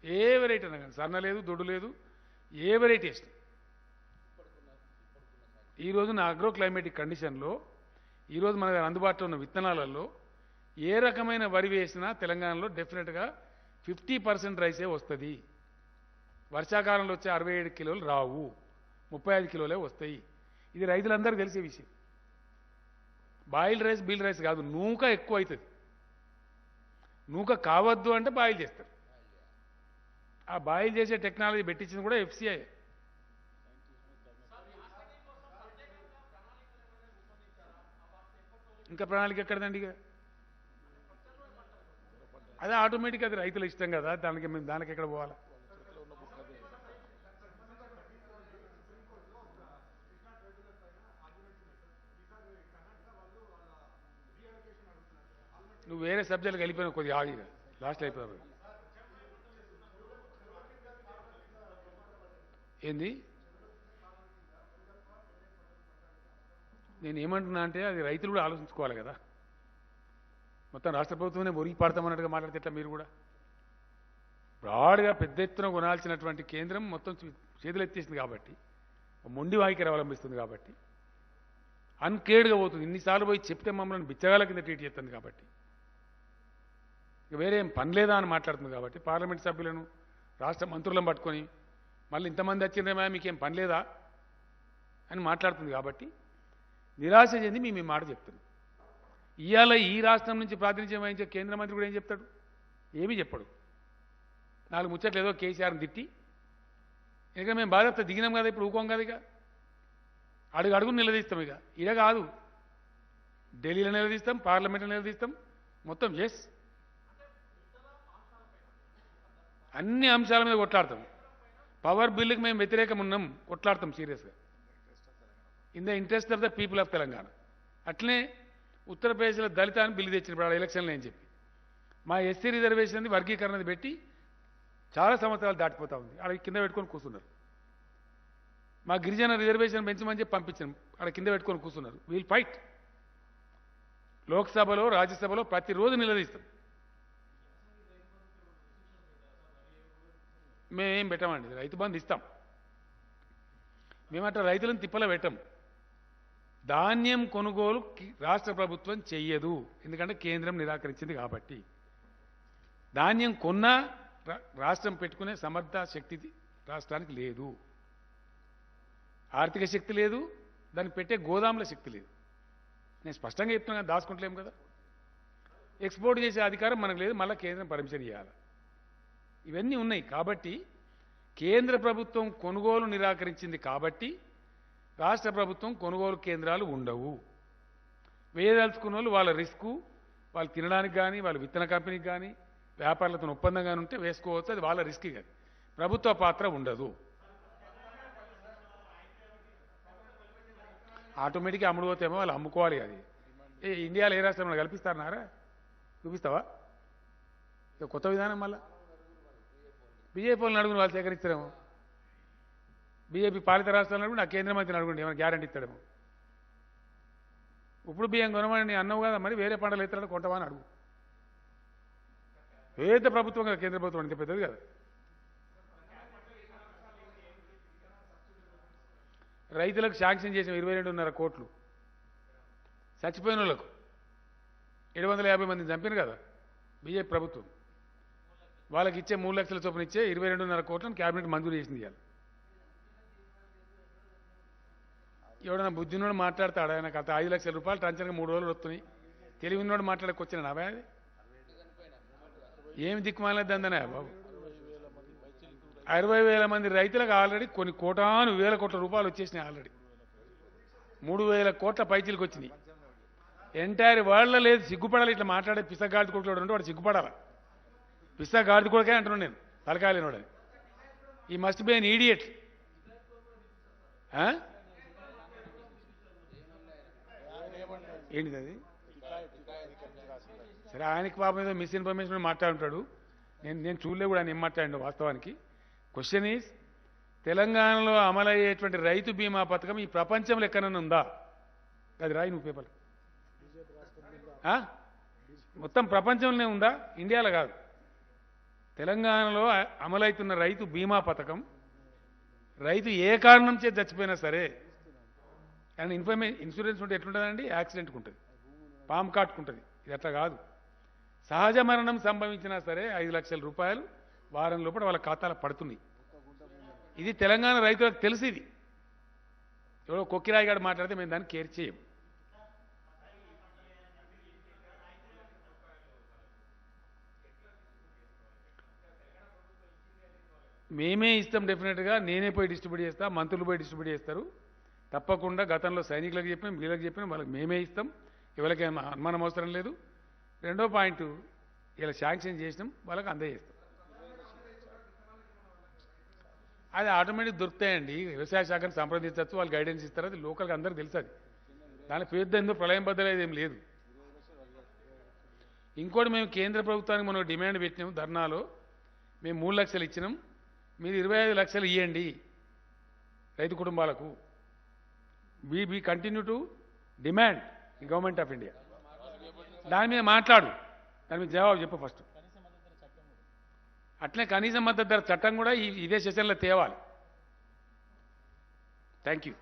ఏ వెరైటీ అన్నా కానీ, సన్న లేదు, దొడ్డు లేదు, ఏ వెరైటీ వేస్తుంది. ఈరోజు నా అగ్రో క్లైమేటిక్ కండిషన్లో, ఈరోజు మన దగ్గర అందుబాటులో ఉన్న విత్తనాలలో ఏ రకమైన వరి వేసినా తెలంగాణలో డెఫినెట్గా 50% రైసే వస్తుంది. వర్షాకాలంలో వచ్చే 67 కిలోలు రావు, 35 కిలోలే వస్తాయి. ఇది రైతులందరికీ తెలిసే విషయం. బాయిల్ రైస్ బీల్ రైస్ కాదు, నూక ఎక్కువ అవుతుంది. నూక కావద్దు అంటే బాయిల్ చేస్తారు. ఆ బాయిల్ చేసే టెక్నాలజీ పెట్టించింది కూడా ఎఫ్సిఐ. ఇంకా ప్రణాళిక ఎక్కడదండి? ఇక అదే ఆటోమేటిక్, అది రైతుల ఇష్టం కదా, దానికి ఎక్కడ పోవాలి? నువ్వు వేరే సబ్జెక్టులకు వెళ్ళిపోయినా కొద్దిగా ఆగిగా లాస్ట్లో అయిపోయావు. ఏంది నేను ఏమంటున్నా అంటే, అది రైతులు కూడా ఆలోచించుకోవాలి కదా. మొత్తం రాష్ట్ర ప్రభుత్వమే ఒరిగి పడతామన్నట్టుగా మాట్లాడితే మీరు కూడా బ్రాడ్గా పెద్ద ఎత్తున కొనాల్సినటువంటి కేంద్రం మొత్తం చేతులు ఎత్తేసింది కాబట్టి, మొండి వాయికరి అవలంబిస్తుంది కాబట్టి, అన్కేర్డ్గా పోతుంది. ఇన్నిసార్లు పోయి చెప్తే మమ్మల్ని బిచ్చగాల కింద ట్రీట్ చేస్తుంది కాబట్టి, వేరే ఏం పని లేదా అని మాట్లాడుతుంది కాబట్టి, పార్లమెంట్ సభ్యులను రాష్ట్ర మంత్రులను పట్టుకొని మళ్ళీ ఇంతమంది వచ్చిందేమా మీకేం పని లేదా అని మాట్లాడుతుంది కాబట్టి నిరాశ చెంది మేము ఈ మాట చెప్తున్నాం. ఇవాళ ఈ రాష్ట్రం నుంచి ప్రాతినిధ్యం వహించే కేంద్ర మంత్రి కూడా ఏం చెప్తాడు? ఏమీ చెప్పడు. 4 ముచ్చట్లు ఏదో కేసీఆర్ని తిట్టి, ఇక మేము బాధ్యత దిగినాం కదా, ఇప్పుడు ఊకోం కదా, ఇక అడుగు నిలదీస్తాం. ఇక ఇడ కాదు, ఢిల్లీలో నిలదీస్తాం, పార్లమెంట్లో నిలదీస్తాం, మొత్తం అన్ని అంశాల మీద కొట్లాడతాం. పవర్ బిల్లుకి మేము వ్యతిరేకం ఉన్నాం, కొట్లాడతాం సీరియస్గా, in the interest of the people of Telangana. అట్లనే ఉత్తరప్రదేశ్లో దళిత అని బిల్లు తెచ్చినప్పుడు ఆ ఎలక్షన్లో అని చెప్పి మా ఎస్సీ రిజర్వేషన్ వర్గీకరణది పెట్టి చాలా సంవత్సరాలు దాటిపోతా ఉంది. అక్కడ కింద పెట్టుకొని కూర్చున్నారు. మా గిరిజన రిజర్వేషన్ పెంచమని చెప్పి పంపించాం, అక్కడ కింద పెట్టుకొని కూర్చున్నారు. Wheel fight. లోక్సభలో రాజ్యసభలో ప్రతిరోజు నిలదీస్తాం. మేమేం పెట్టామండి, రైతు బంధు ఇస్తాం. మేమట్లా రైతులను తిప్పల పెట్టాం. ధాన్యం కొనుగోలు రాష్ట్ర ప్రభుత్వం చెయ్యదు, ఎందుకంటే కేంద్రం నిరాకరించింది కాబట్టి. ధాన్యం కొన్నా రాష్ట్రం పెట్టుకునే సమర్థ శక్తి రాష్ట్రానికి లేదు, ఆర్థిక శక్తి లేదు, దాన్ని పెట్టే గోదాముల శక్తి లేదు. నేను స్పష్టంగా చెప్తున్నా, దాచుకుంటలేము కదా. ఎక్స్పోర్ట్ చేసే అధికారం మనకు లేదు, మళ్ళీ కేంద్రం పర్మిషన్ ఇవ్వాలి. ఇవన్నీ ఉన్నాయి కాబట్టి కేంద్ర ప్రభుత్వం కొనుగోలు నిరాకరించింది కాబట్టి రాష్ట్ర ప్రభుత్వం కొనుగోలు కేంద్రాలు ఉండవు. వేయదలుచుకున్న వాళ్ళు వాళ్ళ రిస్కు, వాళ్ళు తినడానికి కానీ, వాళ్ళ విత్తన కంపెనీకి కానీ, వ్యాపారులతో ఒప్పందం కానీ ఉంటే వేసుకోవచ్చు, అది వాళ్ళ రిస్క్. కానీ ప్రభుత్వ పాత్ర ఉండదు. ఆటోమేటిక్గా అమ్ముడుపోతేమో వాళ్ళు అమ్ముకోవాలి. అది ఇండియాలో ఏ రాష్ట్రంలో కల్పిస్తారన్నారా? చూపిస్తావా? కొత్త విధానం. మళ్ళీ బీజేపీ వాళ్ళని అడుగుని వాళ్ళు సేకరిస్తారేమో. బీజేపీ పాలిత రాష్ట్రాలను అడుగుని, ఆ కేంద్ర మంత్రిని అడుగుండి, ఏమైనా గ్యారంటీ ఇస్తాడేమో. ఇప్పుడు బియ్యం కొనమని అన్నావు కదా, మరి వేరే పంటలు ఎత్తాడు కొంటవా అని అడుగు. పేద ప్రభుత్వం కదా, కేంద్ర ప్రభుత్వం అంటే పెద్దది కదా. రైతులకు శాంక్షన్ చేసిన 22.5 కోట్లు చచ్చిపోయిన వాళ్ళకు 750 మందిని చంపారు కదా బీజేపీ ప్రభుత్వం. వాళ్ళకి ఇచ్చే 3 లక్షల చొప్పున ఇచ్చే 22.5 కోట్లను క్యాబినెట్ మంజూరు చేసింది. ఇవాళ ఎవడన్నా బుద్ధినోడు మాట్లాడతాడు, ఆయన గత 5 లక్షల రూపాయలు టంచనగా 3 రోజులు వస్తున్నాయి. తెలివి ఉన్నోడు మాట్లాడకొచ్చిన నా అది ఏమి దిక్కుమాలేదందనే బాబు. 60,000 మంది రైతులకు ఆల్రెడీ కొన్ని కోటాను వేల కోట్ల రూపాయలు వచ్చేసినాయి. ఆల్రెడీ 3,000 కోట్ల పైచీలకు వచ్చినాయి. ఎంటైర్ వరల్డ్లో లేదు. సిగ్గుపడాలి ఇట్లా మాట్లాడే పిసగాడి కొడుకు ఉంటే వాడు సిగ్గుపడాలి. పిసగాడి కొడుకే అంటున్నాను నేను, తలకాయలేనోడని. ఈ మస్ట్ బి అన్ ఈడియట్. ఏంటిది అది? సరే, ఆయనకి పాపం ఏదో మిస్ఇన్ఫర్మేషన్ మాట్లాడుంటాడు. నేను చూడలే కూడా ఆయన ఏం మాట్లాడిండు వాస్తవానికి. క్వశ్చన్ ఈజ్, తెలంగాణలో అమలయ్యేటువంటి రైతు బీమా పథకం ఈ ప్రపంచంలో ఎక్కడైనా ఉందా? అది రాయి నువ్వు పేపర్. మొత్తం ప్రపంచంలోనే ఉందా, ఇండియాలో కాదు. తెలంగాణలో అమలవుతున్న రైతు బీమా పథకం, రైతు ఏ కారణం చేతి చచ్చిపోయినా సరే, అండ్ ఇన్సూరెన్స్ ఉంటే ఎట్లుంటుందండి? యాక్సిడెంట్కి ఉంటుంది, పాము కాటుకుంటుంది. ఇది అట్లా కాదు. సహజ మరణం సంభవించినా సరే 5 లక్షల రూపాయలు వారం లోపల వాళ్ళ ఖాతాలో పడుతున్నాయి. ఇది తెలంగాణ రైతులకు తెలిసి, ఇది ఎవరో కొక్కిరాయి గారు మాట్లాడితే మేము దాన్ని కేర్ చేయం. మేమే ఇస్తాం డెఫినెట్గా. నేనే పోయి డిస్ట్రిబ్యూట్ చేస్తా, మంత్రులు పోయి డిస్ట్రిబ్యూట్ చేస్తారు. తప్పకుండా గతంలో సైనికులకు చెప్పినాం, వీళ్ళకి చెప్పినాం, వాళ్ళకి మేమే ఇస్తాం. ఎవరికి అనుమానం అవసరం లేదు. రెండో పాయింట్, ఇలా శాంక్షన్ చేసినాం, వాళ్ళకి అందజేస్తాం. అది ఆటోమేటిక్ దొరుకుతాయండి. వ్యవసాయ శాఖను సంప్రదించవచ్చు, వాళ్ళు గైడెన్స్ ఇస్తారు. అది లోకల్గా అందరికీ తెలుసు. అది దాని పెద్ద ఎందుకు ప్రళయం బద్దలేదు ఏం లేదు. ఇంకోటి, మేము కేంద్ర ప్రభుత్వానికి మనం డిమాండ్ పెట్టినాం ధర్నాలో. మేము 3 లక్షలు ఇచ్చినాం, మీరు 25 లక్షలు ఇవ్వండి రైతు కుటుంబాలకు. we continue to demand the government of India. దాని మీద మాట్లాడు, దాని మీద జవాబు చెప్పు ఫస్ట్. అట్లే కనీస మద్దతు ధర చట్టం కూడా ఇదే సెషన్లో తేవాలి. Thank you.